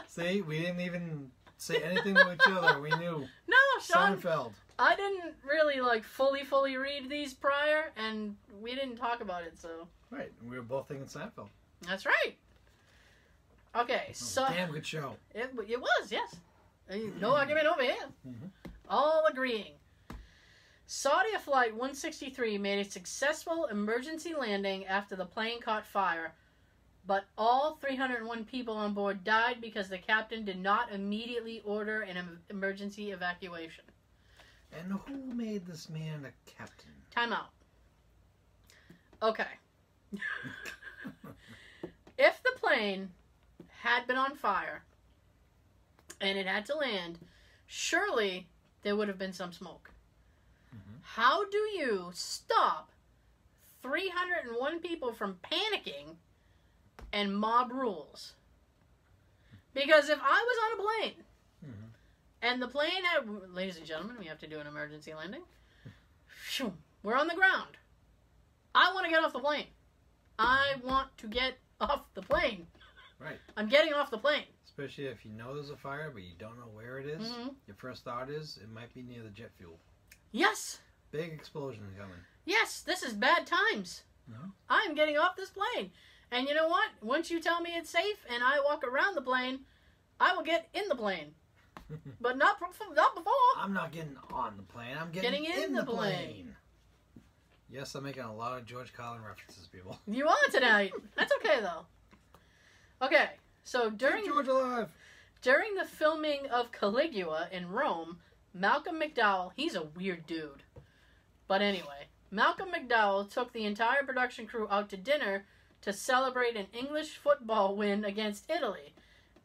See, we didn't even say anything to each other. We knew. No, Sean. Seinfeld. I didn't really, fully read these prior, and we didn't talk about it, so. Right, we were both thinking Seinfeld. That's right. Okay, so. Damn good show. It was, yes. No argument over here. Mm-hmm. All agreeing. Saudi Flight 163 made a successful emergency landing after the plane caught fire, but all 301 people on board died because the captain did not immediately order an emergency evacuation. And who made this man a captain? Time out. Okay. If the plane had been on fire and it had to land, surely there would have been some smoke. Mm-hmm. How do you stop 301 people from panicking and mob rules? Because if I was on a plane and the plane had, ladies and gentlemen, we have to do an emergency landing. We're on the ground. I want to get off the plane. I want to get off the plane. Right. I'm getting off the plane. Especially if you know there's a fire, but you don't know where it is. Mm-hmm. Your first thought is, it might be near the jet fuel. Yes. Big explosion coming. Yes, this is bad times. No? I'm getting off this plane. And you know what? Once you tell me it's safe and I walk around the plane, I will get in the plane. But not before. I'm not getting on the plane. I'm getting in the plane. Yes, I'm making a lot of George Carlin references, people. You are tonight. That's okay, though. Okay, so during George alive. During the filming of Caligula in Rome, Malcolm McDowell, he's a weird dude. But anyway, Malcolm McDowell took the entire production crew out to dinner to celebrate an English football win against Italy.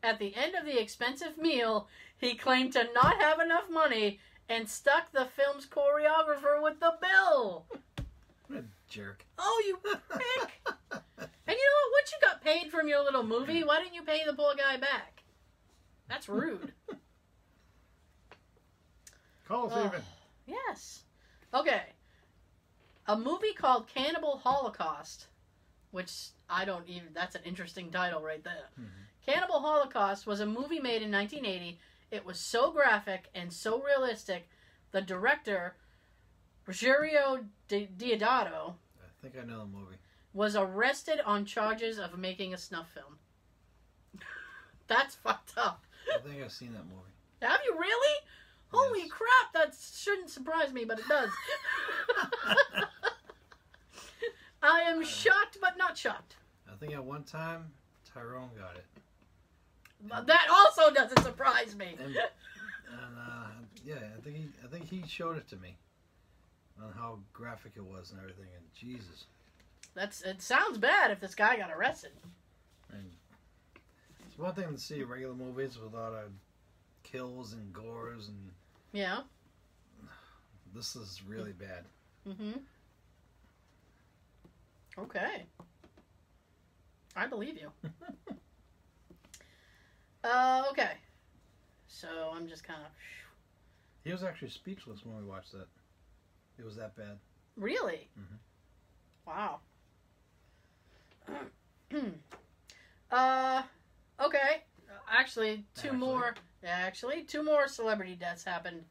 At the end of the expensive meal, he claimed to not have enough money and stuck the film's choreographer with the bill. What a jerk. Oh, you prick. And you know what? Once you got paid from your little movie, why didn't you pay the poor guy back? That's rude. Call us even. Yes. Okay. A movie called Cannibal Holocaust, which that's an interesting title right there. Mm-hmm. Cannibal Holocaust was a movie made in 1980. It was so graphic and so realistic, the director, Ruggiero Deodato, I think I know the movie, was arrested on charges of making a snuff film. That's fucked up. I think I've seen that movie. Have you really? Yes. Holy crap, that shouldn't surprise me, but it does. I am shocked, but not shocked. I think at one time, Tyrone got it. That also doesn't surprise me. And yeah, I think he showed it to me on how graphic it was and everything. And Jesus, it sounds bad if this guy got arrested. And it's one thing to see regular movies with a lot of kills and gores and yeah. This is really bad. Mm-hmm. Okay. I believe you. Okay. So I'm just kind of... He was actually speechless when we watched that. It was that bad. Really? Mm-hmm. Wow. Okay. Actually, two more celebrity deaths happened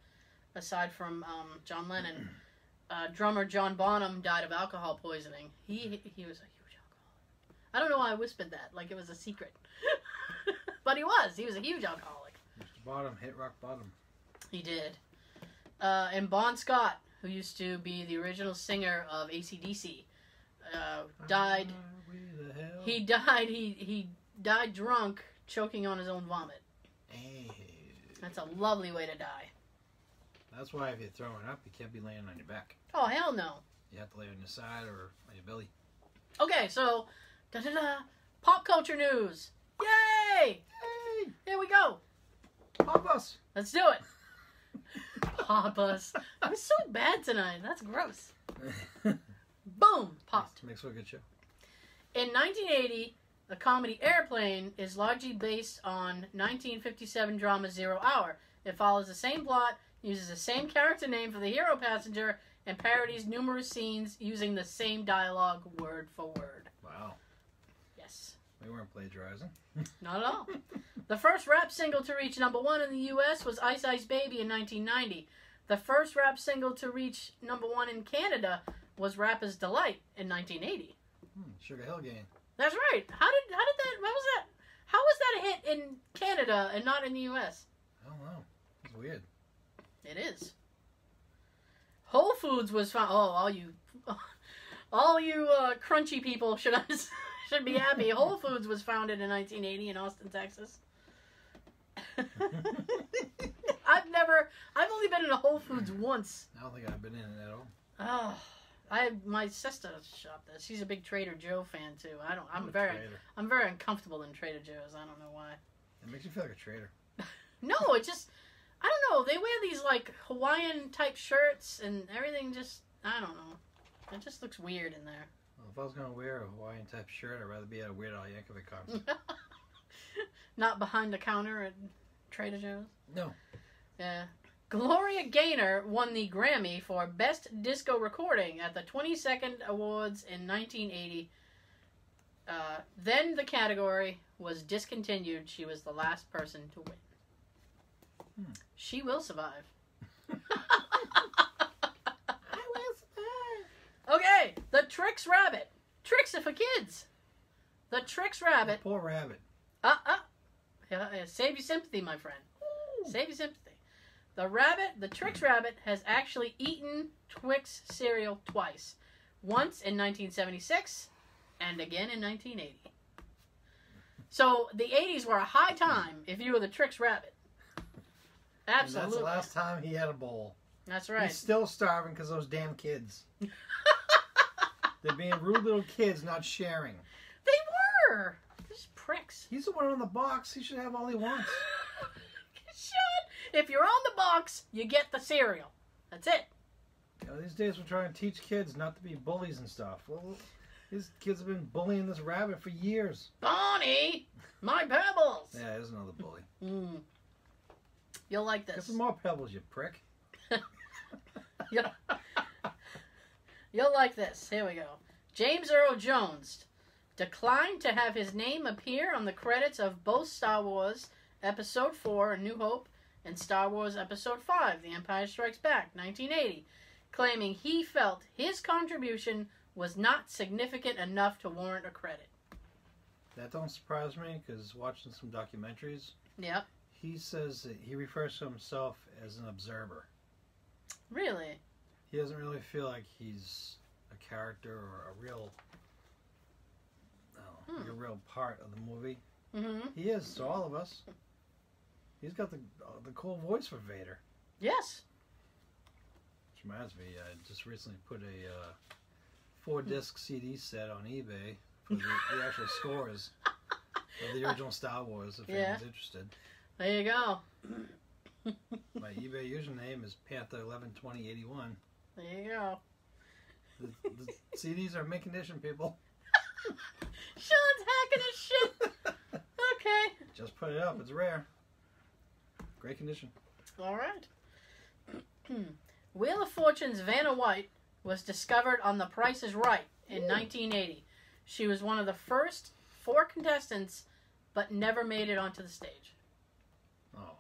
aside from John Lennon. Drummer John Bonham died of alcohol poisoning. He was a huge alcoholic. I don't know why I whispered that, like it was a secret. But he was a huge alcoholic. Mr. Bottom hit rock bottom. He did. And Bon Scott, who used to be the original singer of AC/DC, died. He died drunk choking on his own vomit. Hey. That's a lovely way to die. That's why if you're throwing up, you can't be laying on your back. Oh, hell no. You have to lay on your side or on your belly. Okay, so, pop culture news. Yay! Hey! Here we go. Pop us! Let's do it. Pop us. I'm so bad tonight. That's gross. Boom! Popped. Makes for a good show. In 1980, the comedy Airplane is largely based on 1957 drama 0 Hour. It follows the same plot, uses the same character name for the hero passenger, and parodies numerous scenes using the same dialogue word for word. Wow. Yes. We weren't plagiarizing. Not at all. The first rap single to reach #1 in the U.S. was Ice Ice Baby in 1990. The first rap single to reach #1 in Canada was Rapper's Delight in 1980. Sugar Hill Gang. That's right. How did that? What was that? How was that a hit in Canada and not in the U.S.? I don't know. It's weird. It is. Whole Foods was found. Oh, all you crunchy people should be happy. Whole Foods was founded in 1980 in Austin, Texas. I've only been in a Whole Foods once. I don't think I've been in it at all. Oh, my sister shopped there. She's a big Trader Joe fan too. I'm very uncomfortable in Trader Joe's. I don't know why. It makes you feel like a traitor. No, it just, I don't know. They wear these like Hawaiian type shirts and everything. Just, I don't know. It just looks weird in there. Well, if I was gonna wear a Hawaiian type shirt, I'd rather be at a Weird Al Yankovic concert. Not behind the counter at Trader Joe's. No. Yeah. Gloria Gaynor won the Grammy for Best Disco Recording at the 22nd Awards in 1980. Then the category was discontinued. She was the last person to win. She will survive. I will survive. Okay, the Trix Rabbit. Tricks are for kids. The Trix Rabbit. Poor rabbit. Yeah, save your sympathy, my friend. Save your sympathy. The Trix Rabbit has actually eaten Twix cereal twice. Once in 1976 and again in 1980. So the 80s were a high time if you were the Trix Rabbit. Absolutely. And that's the last time he had a bowl. That's right. He's still starving because those damn kids. They're being rude little kids, not sharing. They were. These pricks. He's the one on the box. He should have all he wants. If you're on the box, you get the cereal. That's it. You know, these days we're trying to teach kids not to be bullies and stuff. Well, these kids have been bullying this rabbit for years. Bonnie, my pebbles. Yeah, there's another bully. You'll like this. Get some more pebbles, you prick. You'll like this. Here we go. James Earl Jones declined to have his name appear on the credits of both Star Wars Episode 4, A New Hope, and Star Wars Episode 5, The Empire Strikes Back, 1980, claiming he felt his contribution was not significant enough to warrant a credit. That don't surprise me, because watching some documentaries, Yep. he says that he refers to himself as an observer. Really? He doesn't really feel like he's a character or a real, like a real part of the movie. Mm-hmm. He is to all of us. He's got the cool voice for Vader. Yes. Which reminds me, I just recently put a 4-disc CD set on eBay for the actual scores of the original Star Wars, if anyone's interested. There you go. My eBay username is Panther112081. There you go. The CDs are mint condition, people. Sean's hacking his shit. Okay. Just put it up. It's rare. Great condition. All right. Wheel of Fortune's Vanna White was discovered on The Price is Right in 1980. She was one of the first 4 contestants, but never made it onto the stage. Oh.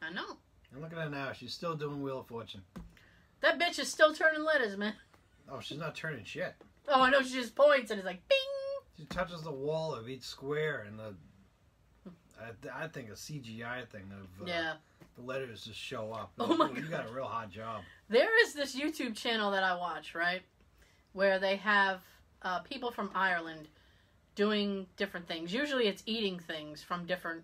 I know. And look at her now. She's still doing Wheel of Fortune. That bitch is still turning letters, man. Oh, she's not turning shit. Oh, I know. She just points and it's like, bing! She touches the wall of each square and I think a CGI thing of the letters just show up. Oh my God. You got a real hot job. There is this YouTube channel that I watch, right? Where they have people from Ireland doing different things. Usually it's eating things from different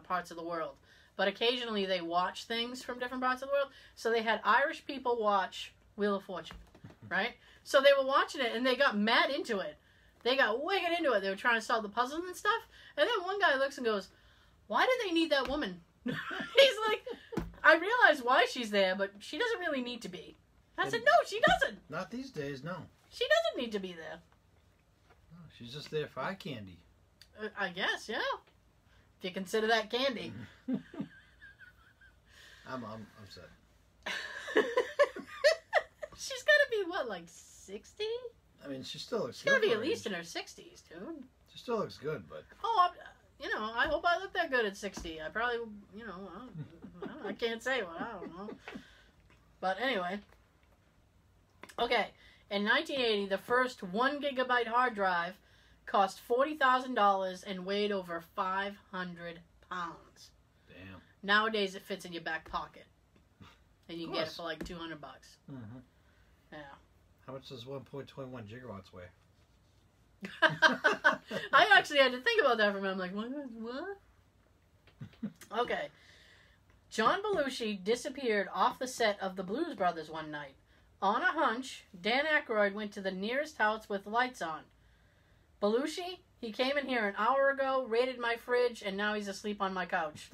parts of the world. But occasionally they watch things from different parts of the world. So they had Irish people watch Wheel of Fortune, right? So they were watching it and they got mad into it. They got wicked into it. They were trying to solve the puzzles and stuff. And then one guy looks and goes, why do they need that woman? He's like, I realize why she's there, but she doesn't really need to be. I said, no, she doesn't. Not these days, no. She doesn't need to be there. No, she's just there for eye candy. I guess, yeah. If you consider that candy. I'm upset. She's got to be, what, like 60? I mean, she still looks She's good. got to be at least in her 60s, dude. She still looks good, but... Oh, I hope I look that good at 60. I probably, I can't say what, I don't know. But anyway. Okay. In 1980, the first 1 gigabyte hard drive cost $40,000 and weighed over 500 pounds. Damn. Nowadays, it fits in your back pocket. And you can get it for like $200. Mm-hmm. Yeah. How much does 1.21 gigawatts weigh? I actually had to think about that for a minute. I'm like, what? Okay. John Belushi disappeared off the set of The Blues Brothers one night. On a hunch, Dan Aykroyd went to the nearest house with lights on. Belushi, he came in here an hour ago, raided my fridge, and now he's asleep on my couch.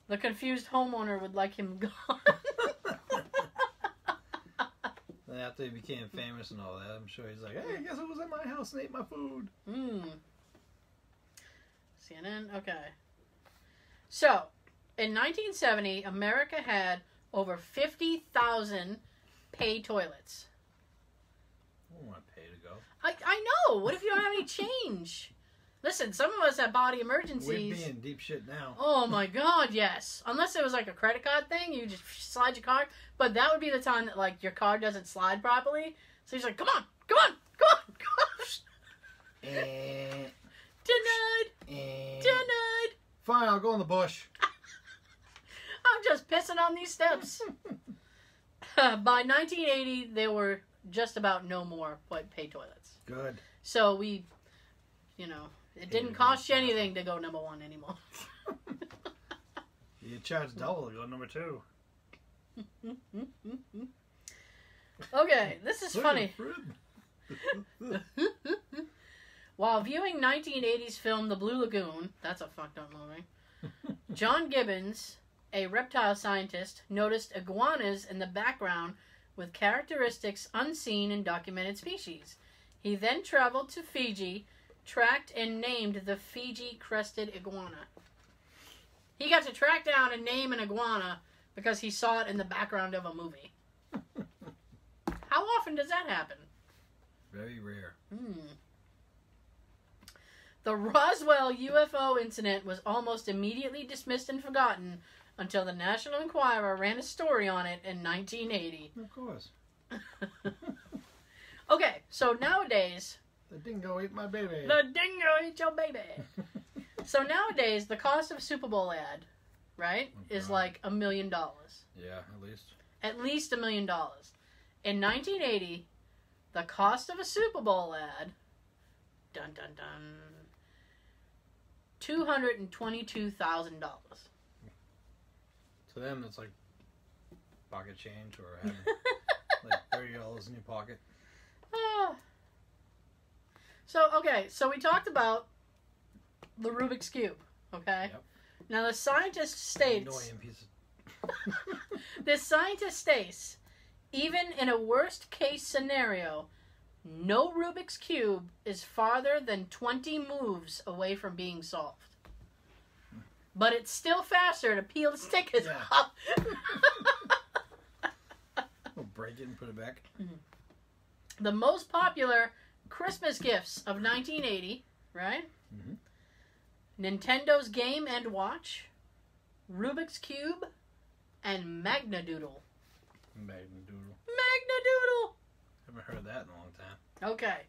The confused homeowner would like him gone. Then after he became famous and all that, I'm sure he's like, hey, guess who was in my house and ate my food? CNN, okay. So, in 1970, America had over 50,000 pay toilets. I don't want to pay to go. I know. What if you don't have any change? Listen, some of us have body emergencies. We'd be in deep shit now. Oh my God, yes. Unless it was like a credit card thing, you just slide your card. But that would be the time that like your card doesn't slide properly. So he's like, come on. Denied. Denied. Fine, I'll go in the bush. I'm just pissing on these steps. By 1980, there were just about no more pay toilets. Good. So we, it didn't cost you anything to go number 1 anymore. You charge double to go number 2. Okay, this is funny. While viewing 1980s film The Blue Lagoon, that's a fucked up movie, John Gibbons, a reptile scientist, noticed iguanas in the background with characteristics unseen in documented species. He then traveled to Fiji, tracked and named the Fiji crested iguana. He got to track down and name an iguana because he saw it in the background of a movie. How often does that happen? Very rare. The Roswell UFO incident was almost immediately dismissed and forgotten until the National Enquirer ran a story on it in 1980. Of course. Okay, so nowadays... The dingo ate my baby. The dingo ate your baby. So nowadays, the cost of a Super Bowl ad, right, is like $1 million. Yeah, at least. At least $1 million. In 1980, the cost of a Super Bowl ad, dun dun dun, $222,000. To them, it's like pocket change or having like $30 in your pocket. So we talked about the Rubik's Cube, okay? Yep. Now the scientist states... Annoying piece This scientist states, even in a worst case scenario, no Rubik's Cube is farther than 20 moves away from being solved. But it's still faster to peel the stickers off. We'll break it and put it back. The most popular Christmas gifts of 1980, right? Nintendo's Game & Watch, Rubik's Cube, and Magnadoodle. Magnadoodle. Haven't heard that in a long time. Okay.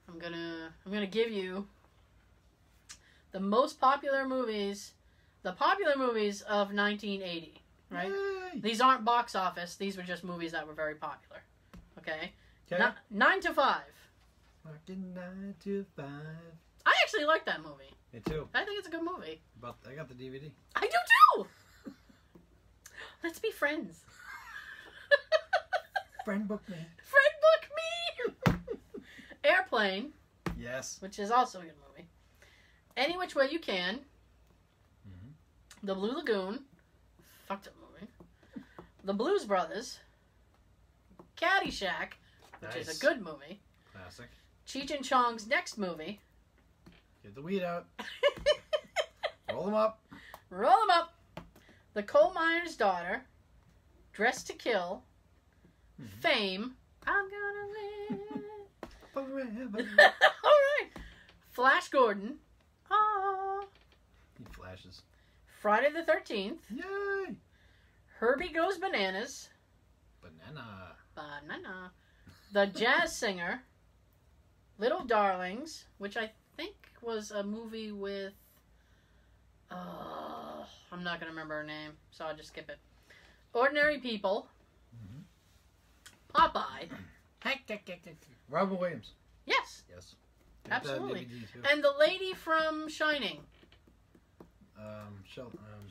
I'm gonna give you the most popular movies, the popular movies of 1980, right? Yay. These aren't box office. These were just movies that were very popular. Okay? Okay. 9 to 5. Working 9 to 5. I actually like that movie. Me too. I think it's a good movie. But I got the DVD. I do too! Let's be friends. Friend book me. Friend book me! Airplane, Yes. which is also a good movie. Any Which Way You Can. Mm-hmm. The Blue Lagoon. Fucked up movie. The Blues Brothers. Caddyshack, which is a good movie. Classic. Cheech and Chong's next movie. Get the weed out. Roll them up. Roll them up. The Coal Miner's Daughter. Dressed to Kill. Mm-hmm. Fame. I'm gonna live Forever. All right. Flash Gordon. Ah. He flashes. Friday the 13th. Yay! Herbie Goes Bananas. Banana. Banana. The Jazz Singer. Little Darlings, which I think was a movie with... I'm not going to remember her name, so I'll just skip it. Ordinary People. Mm-hmm. Popeye. Robin Williams. Yes, Yes. absolutely. DVD too. And the lady from Shining.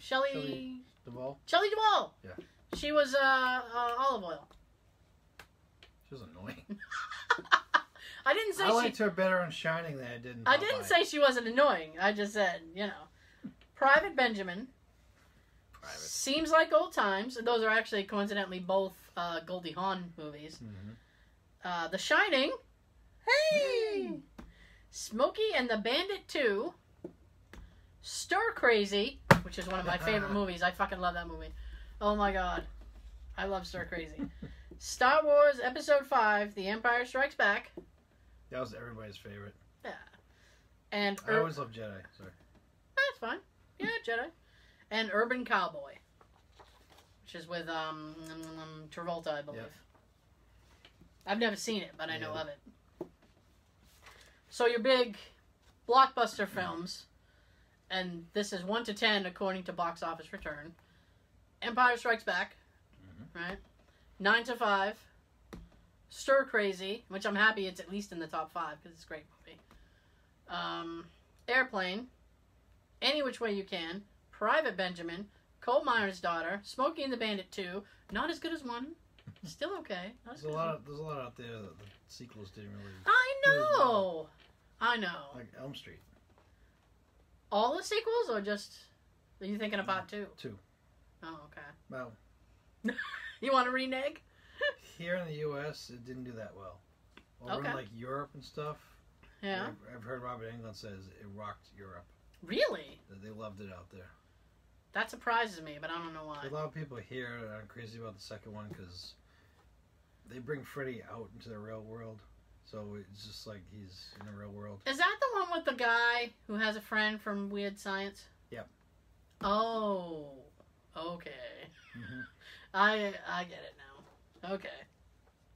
Shelley Duvall. Shelley Duvall. Yeah. She was olive oil. She was annoying. I didn't say I liked her better on Shining than I did in Popeye. I didn't say she wasn't annoying. I just said, Private Benjamin. Private. Seems Like Old Times. Those are actually coincidentally both Goldie Hawn movies. Mm-hmm. The Shining. Hey! Smokey and the Bandit 2. Stir Crazy, which is one of my favorite movies. I fucking love that movie. Oh my god. I love Stir Crazy. Star Wars Episode 5, The Empire Strikes Back. That was everybody's favorite. Yeah. And I always loved Jedi. Sorry. That's fine. Yeah, Jedi. And Urban Cowboy, which is with Travolta, I believe. Yep. I've never seen it, but I know of it. So your big blockbuster films, and this is 1 to 10 according to Box Office Return. Empire Strikes Back, right? 9 to 5. Stir Crazy, which I'm happy it's at least in the top 5 because it's a great movie. Airplane, Any Which Way You Can, Private Benjamin, Coal Miner's Daughter, Smokey and the Bandit 2, not as good as 1, still okay. There's a lot out there that the sequels didn't really. I do as well. know. I know. Like Elm Street. All the sequels, or just are you thinking about 2? 2. Oh, okay. Well, You want to renege? here in the U.S., it didn't do that well. Over in like Europe and stuff. Yeah. I've heard Robert Englund says it rocked Europe. Really? That they loved it out there. That surprises me, but I don't know why. A lot of people here are crazy about the second one because they bring Freddy out into the real world. So it's just like he's in the real world. Is that the one with the guy who has a friend from Weird Science? Yep. Oh, okay. Mm-hmm. I get it now. Okay.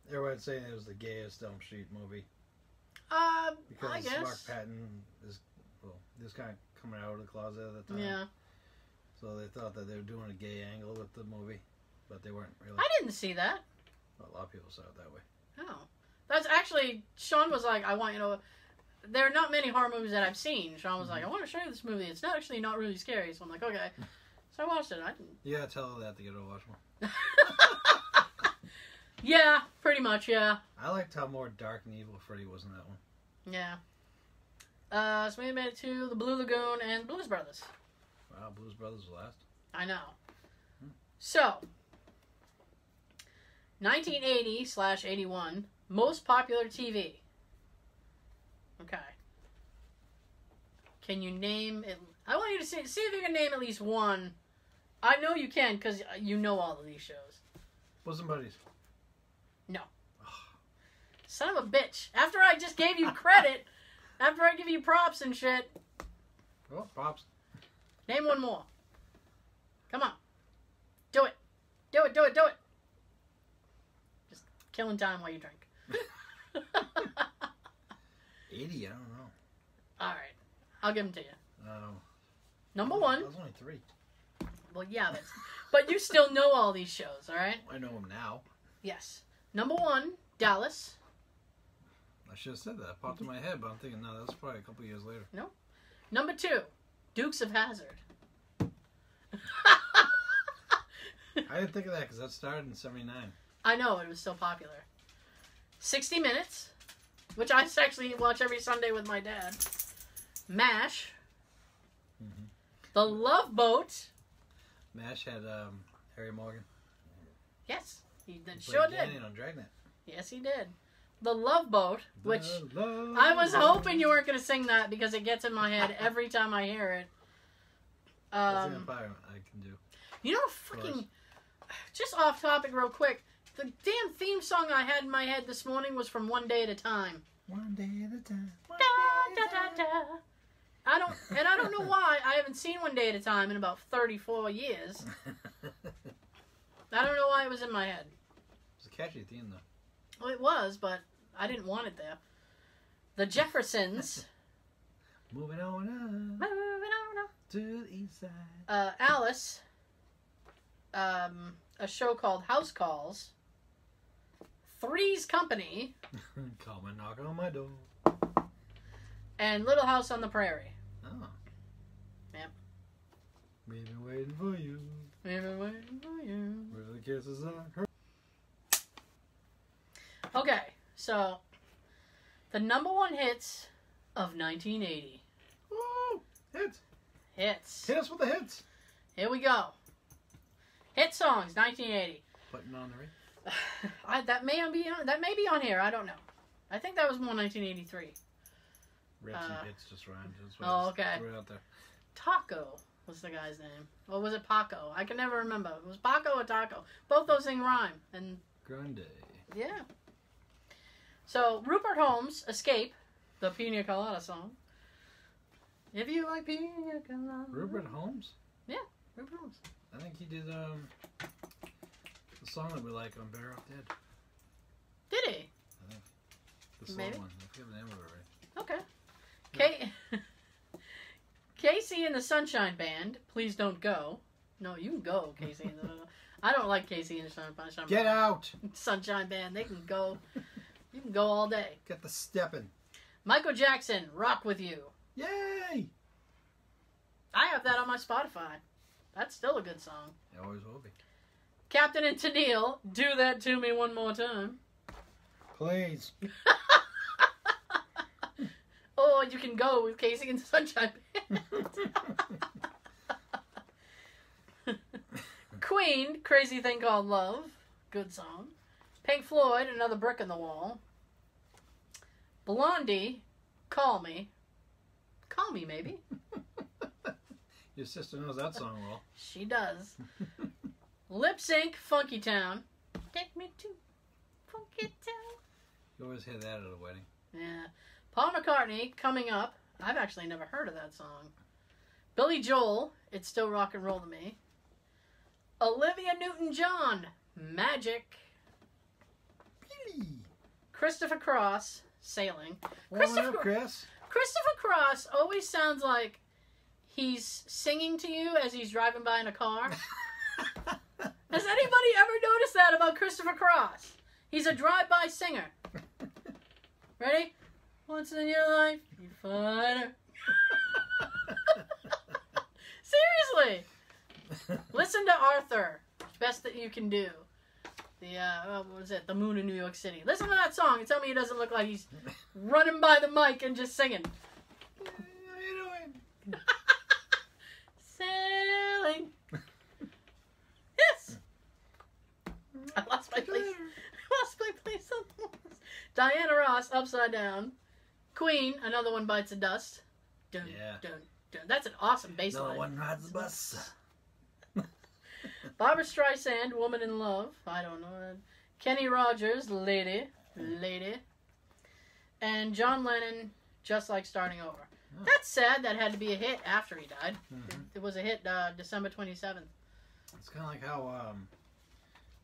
Everyone's saying it was the gayest Elm Street movie. Because I guess. Mark Patton is kind of coming out of the closet at the time. Yeah. So they thought that they were doing a gay angle with the movie, but they weren't really. I didn't see that. Well, a lot of people saw it that way. Oh. That's actually, Sean was like, I want you to, there are not many horror movies that I've seen. Sean was like, I want to show you this movie. It's not really scary. So I'm like, okay. So I watched it. I didn't. You gotta tell her that to get her to watch more. Yeah, pretty much, yeah. I liked how more dark and evil Freddy was in that one. Yeah. So we made it to the Blue Lagoon and Blues Brothers. Wow, Blues Brothers was last. I know. So, 1980/81, most popular TV. Okay. Can you name it? I want you to see if you can name at least one. I know you can because you know all of these shows. Bosom Buddies. No. Son of a bitch. After I just gave you credit, after I give you props and shit. Oh, props. Name one more. Come on. Do it. Do it, do it, do it. Just killing time while you drink. 80, I don't know. Alright. I'll give them to you. Oh. Number 1. That was only 3. Well, yeah, but you still know all these shows, alright? I know them now. Yes. Number 1, Dallas. I should have said that. It popped in my head, but I'm thinking, no, that was probably a couple years later. No. Number 2, Dukes of Hazzard. I didn't think of that because that started in 79. I know, it was so popular. 60 Minutes, which I actually watch every Sunday with my dad. MASH. Mm-hmm. The Love Boat. MASH had Harry Morgan. Yes, he sure did. On Dragnet. Yes, he did. The Love Boat, which love I was hoping you weren't going to sing that because it gets in my head every time I hear it. That's the Empire I can do. You know, fucking... Just off topic real quick. The damn theme song I had in my head this morning was from One Day at a Time. One day at a time. Da, da, da, da. I don't know why. I haven't seen One Day at a Time in about 34 years. I don't know why it was in my head. It's a catchy theme, though. Well, it was, but I didn't want it there. The Jeffersons. Moving on up. Moving on up. To the east side. Alice. A show called House Calls. Three's Company. Come and knock on my door. And Little House on the Prairie. Oh. Yep. We've been waiting for you. We've been waiting for you. Where the kisses are. Okay, so the number 1 hits of 1980. Woo! Hits. Hits. Hit us with the hits. Here we go. Hit songs, 1980. Putting on the ring. That may be on here. I don't know. I think that was more 1983. Rips and hits just rhymed. Oh, okay. Threw it out there. Taco was the guy's name. Or was it Paco? I can never remember. It was Paco or Taco. Both those things rhyme. And Grande. yeah. So Rupert Holmes, Escape, the Pina Colada song. If you like Pina Colada. Rupert Holmes? Yeah, Rupert Holmes. I think he did the song that we like on Better Off Dead. Did he? I think. The slow Maybe. one. I forget the name of it already. Okay. Casey and the Sunshine Band, Please Don't Go. No, you can go, Casey. I don't like Casey and the Sunshine Band. Get out! Sunshine Band, they can go. You can go all day. Get the stepping. Michael Jackson, Rock With You. Yay! I have that on my Spotify. That's still a good song. It always will be. Captain and Tennille, Do That To Me One More Time. Please. Or you can go with Casey and the Sunshine Band. Queen, Crazy Thing Called Love. Good song. Pink Floyd, Another Brick in the Wall. Blondie, Call Me. Call Me, maybe. Your sister knows that song well. She does. Lip Sync, Funky Town. Take me to Funky Town. You always hear that at a wedding. Yeah. Paul McCartney, Coming Up. I've actually never heard of that song. Billy Joel, It's Still Rock and Roll to Me. Olivia Newton-John, Magic. Christopher Cross, Sailing. Christopher Cross always sounds like he's singing to you as he's driving by in a car. Has anybody ever noticed that about Christopher Cross? He's a drive-by singer. Ready? Once in your life, you find her. Seriously. Listen to Arthur. Best that you can do. What was it? The Moon in New York City. Listen to that song and tell me he doesn't look like he's running by the mic and just singing. How you doing? Sailing. Yes. I lost my place. I lost my place on the walls. Diana Ross, Upside Down. Queen, Another One Bites the Dust. Dun, Yeah. dun, dun. That's an awesome bass line. No one rides the bus. Barbra Streisand, Woman in Love. I don't know. Kenny Rogers, Lady. And John Lennon, Just Like Starting Over. Oh. That's sad that had to be a hit after he died. Mm-hmm. It was a hit December 27th. It's kind of like how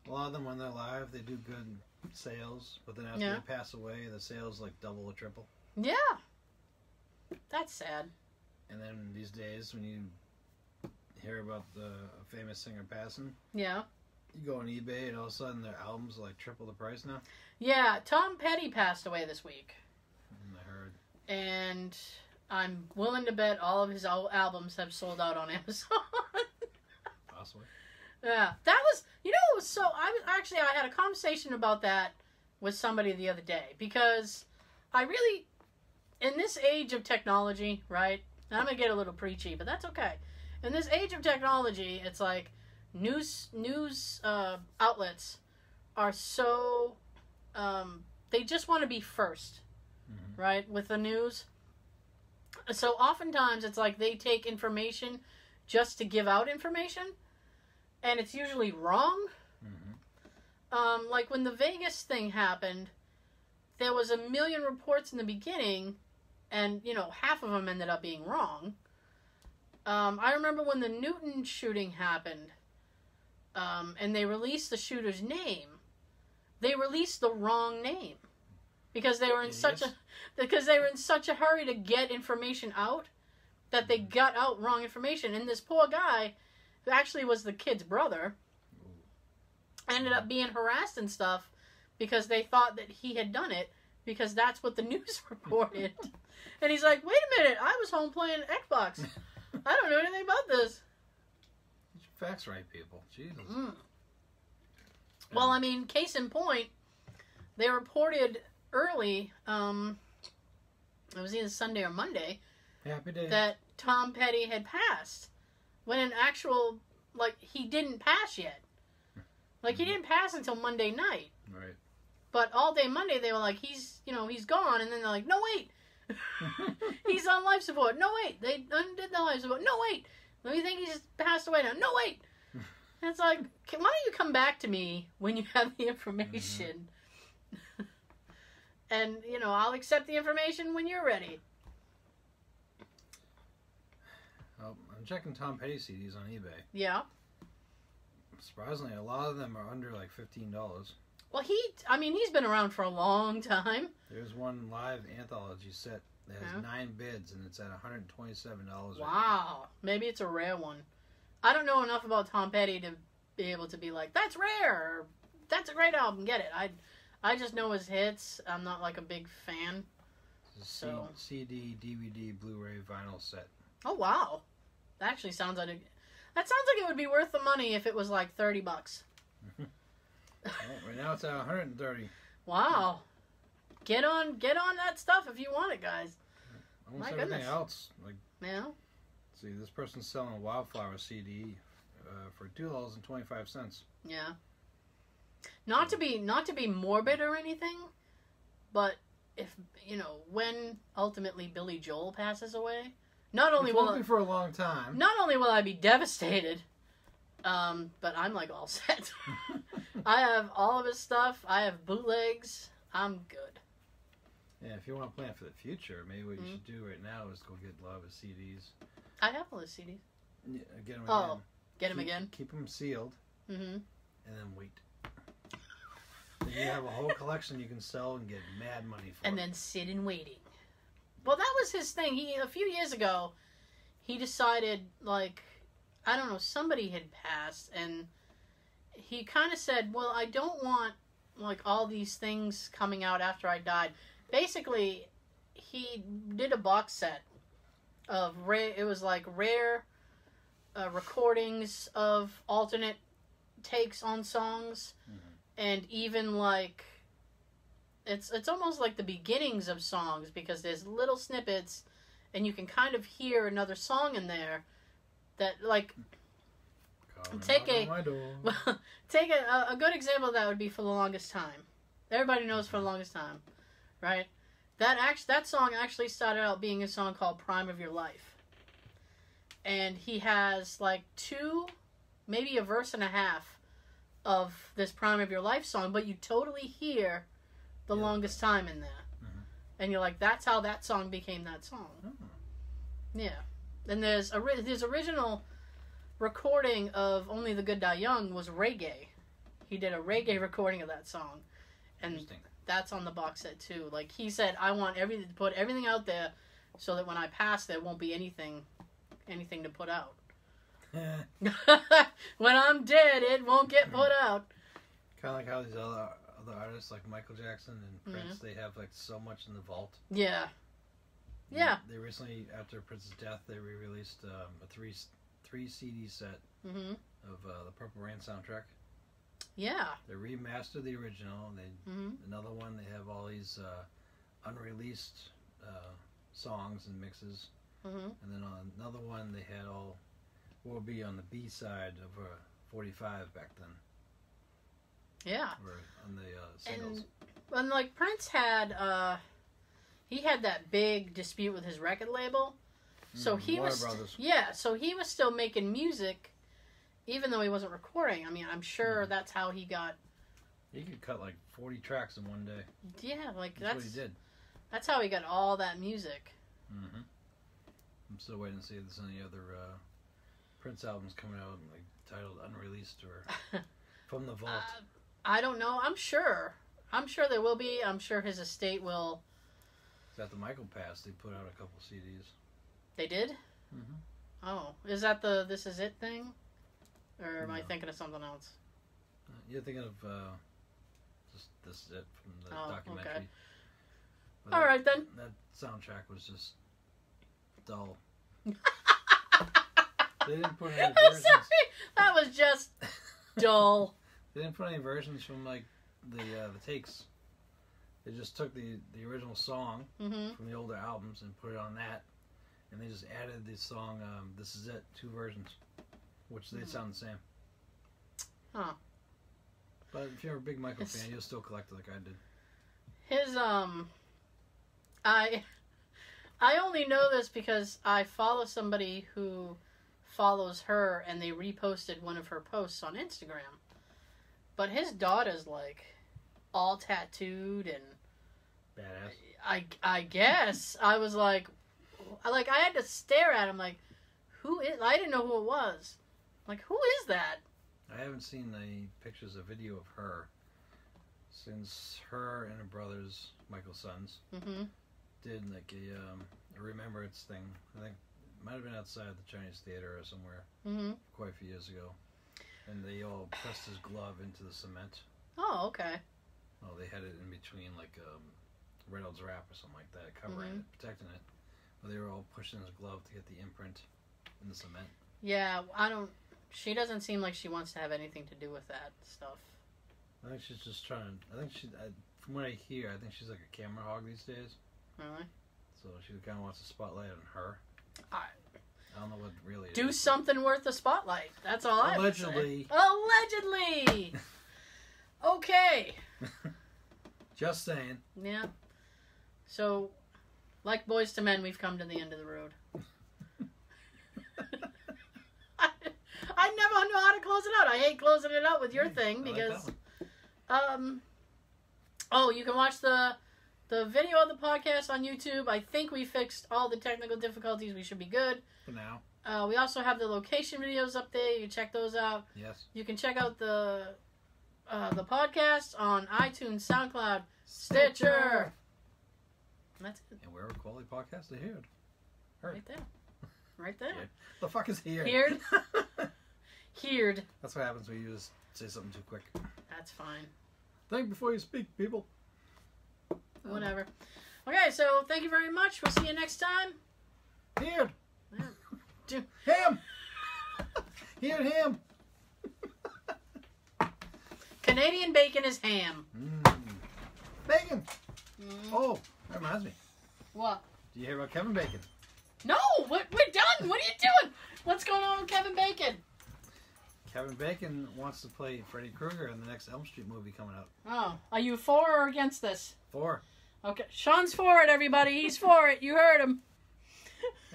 a lot of them, when they're live, they do good sales, but then after they pass away, the sales like double or triple. Yeah. That's sad. And then these days, when you hear about the famous singer passing, Yeah. you go on eBay and all of a sudden their albums are like triple the price now. Yeah, Tom Petty passed away this week. and I'm willing to bet all of his albums have sold out on Amazon. Possibly. Yeah, that was, so I had a conversation about that with somebody the other day, because I really, in this age of technology, right, and I'm going to get a little preachy, but that's okay. In this age of technology, it's like news outlets are so, they just want to be first, right, with the news. So oftentimes it's like they take information just to give out information, and it's usually wrong. Like when the Vegas thing happened, there was 1 million reports in the beginning, and, half of them ended up being wrong. I remember when the Newton shooting happened, and they released the shooter's name, they released the wrong name. Because they were in such a hurry to get information out that they got out wrong information. And this poor guy, who actually was the kid's brother, ended up being harassed and stuff because they thought that he had done it, because that's what the news reported. And he's like, wait a minute, I was home playing Xbox. I don't know anything about this. Get your facts right, people. Jesus. Well, I mean, case in point, they reported early, it was either Sunday or Monday, Happy day. that Tom Petty had passed, when in actual, he didn't pass yet. He didn't pass until Monday night. Right. But all day Monday, they were like, he's gone, and then they're like, no, wait, he's on life support. No, wait, they undid the life support. No, wait, we think he's passed away now. No, wait. And it's like, why don't you come back to me when you have the information? And, I'll accept the information when you're ready. Well, I'm checking Tom Petty CDs on eBay. Yeah. Surprisingly, a lot of them are under like $15. Well, he's been around for a long time. There's one live anthology set that has 9 bids, and it's at $127. Wow. Maybe it's a rare one. I don't know enough about Tom Petty to be able to be like, that's rare, or that's a great album, get it. I just know his hits. I'm not a big fan. So CD, DVD, Blu-ray, vinyl set. Oh wow, that actually sounds like it would be worth the money if it was like $30. Well, right now it's at $130. Wow, get on that stuff if you want it, guys. Almost My everything goodness. else. Yeah. See, this person's selling a Wildflower CD for $2.25. Yeah. Not to be morbid or anything, but if when ultimately Billy Joel passes away, not only will be for a long time. Not only will I be devastated, but I'm all set. I have all of his stuff. I have bootlegs. I'm good. Yeah, if you want to plan for the future, maybe what you should do right now is go get a lot of his CDs. I have all his CDs. Yeah, get them again. Get them again. Keep them sealed. Mm-hmm. And then wait. Then you have a whole collection you can sell and get mad money for. And then sit in waiting. Well, that was his thing. A few years ago, he decided, I don't know, somebody had passed, and he kind of said, well, I don't want, all these things coming out after I died. Basically, he did a box set of rare recordings of alternate takes on songs, and even it's almost like the beginnings of songs, because there's little snippets and you can kind of hear another song in there that take a good example of that would be For the Longest Time. Everybody knows For the Longest Time, right? That song actually started out being a song called Prime of Your Life. And he has 2, maybe a verse and a half of this Prime of Your Life song, but you totally hear The Longest Time in there. And you're like, that's how that song became that song. Yeah. And his original recording of Only the Good Die Young was reggae. He did a reggae recording of that song. And that's on the box set too. He said, I want to put everything out there so that when I pass there won't be anything to put out. When I'm dead, it won't get put out. Kind of like how these other artists like Michael Jackson and Prince, they have so much in the vault. Yeah. Yeah. They recently, after Prince's death, they re-released a three CD set Mm-hmm. of the Purple Rain soundtrack. Yeah. They remastered the original. Another one. They have all these unreleased songs and mixes. Mm-hmm. And then on another one, they had all what would be on the B side of 45 back then. Yeah. Or on the singles. And like Prince had, he had that big dispute with his record label. So he Warner was, Brothers. yeah. So he was still making music, even though he wasn't recording. I mean, I'm sure that's how he got. He could cut like 40 tracks in one day. Yeah, like That's what he did. That's how he got all that music. Mm-hmm. I'm still waiting to see if there's any other Prince albums coming out, like titled Unreleased or From the Vault. I don't know. I'm sure there will be. I'm sure his estate will. After Michael passed, they put out a couple CDs. They did? Mm-hmm. Oh. Is that the This Is It thing? Or am I No. thinking of something else? You're thinking of just This Is It from the documentary. Okay. But All right, then. That soundtrack was just dull. They didn't put any I'm versions. sorry. That was just dull. They didn't put any versions from like the takes. They just took the original song Mm-hmm. from the older albums and put it on that, and they just added the song "This Is It" 2 versions, which they sound the same. Huh. But if you're a big Michael fan, you'll still collect it like I did. His I only know this because I follow somebody who follows her, and they reposted one of her posts on Instagram. But his daughter's like all tattooed and Badass. I guess I was like I had to stare at him like, who is? I didn't know who it was. Like, who is that? I haven't seen any pictures or video of her since her and her brothers, Michael's sons, Mm-hmm. did like a remembrance thing. I think it might have been outside the Chinese Theater or somewhere Mm-hmm. quite a few years ago. And they all pressed his glove into the cement. Oh, okay. Oh, they had it in between like Reynolds wrap or something like that, covering it, protecting it. But they were all pushing his glove to get the imprint in the cement. Yeah, she doesn't seem like she wants to have anything to do with that stuff. I think she's just trying. From what I hear, I think she's like a camera hog these days. Really? So she kind of wants a spotlight on her. I don't know what really. Do something worth the spotlight. That's all I would say. Allegedly. Allegedly. Okay. Just saying. Yeah. So, like Boys to Men, we've come to the end of the road. I never know how to close it out. I hate closing it out with your thing because, you can watch the video of the podcast on YouTube. I think we fixed all the technical difficulties. We should be good. For now. We also have the location videos up there. You can check those out. Yes. You can check out the podcast on iTunes, SoundCloud, Stitcher. And that's it. And we're a quality podcast to hear. Right there. Right there. Yeah. The fuck is here? Heard? Heard. That's what happens when you just say something too quick. That's fine. Think before you speak, people. Whatever. Okay, so thank you very much. We'll see you next time. Here. Yeah. Ham. Here, ham. Canadian bacon is ham. Bacon. Oh, that reminds me. What? Do you hear about Kevin Bacon? No, we're done. What are you doing? What's going on with Kevin Bacon? Kevin Bacon wants to play Freddy Krueger in the next Elm Street movie coming out. Oh, are you for or against this? 4. Okay, Sean's for it, everybody. He's for it. You heard him.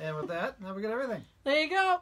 And with that, now we got everything. There you go.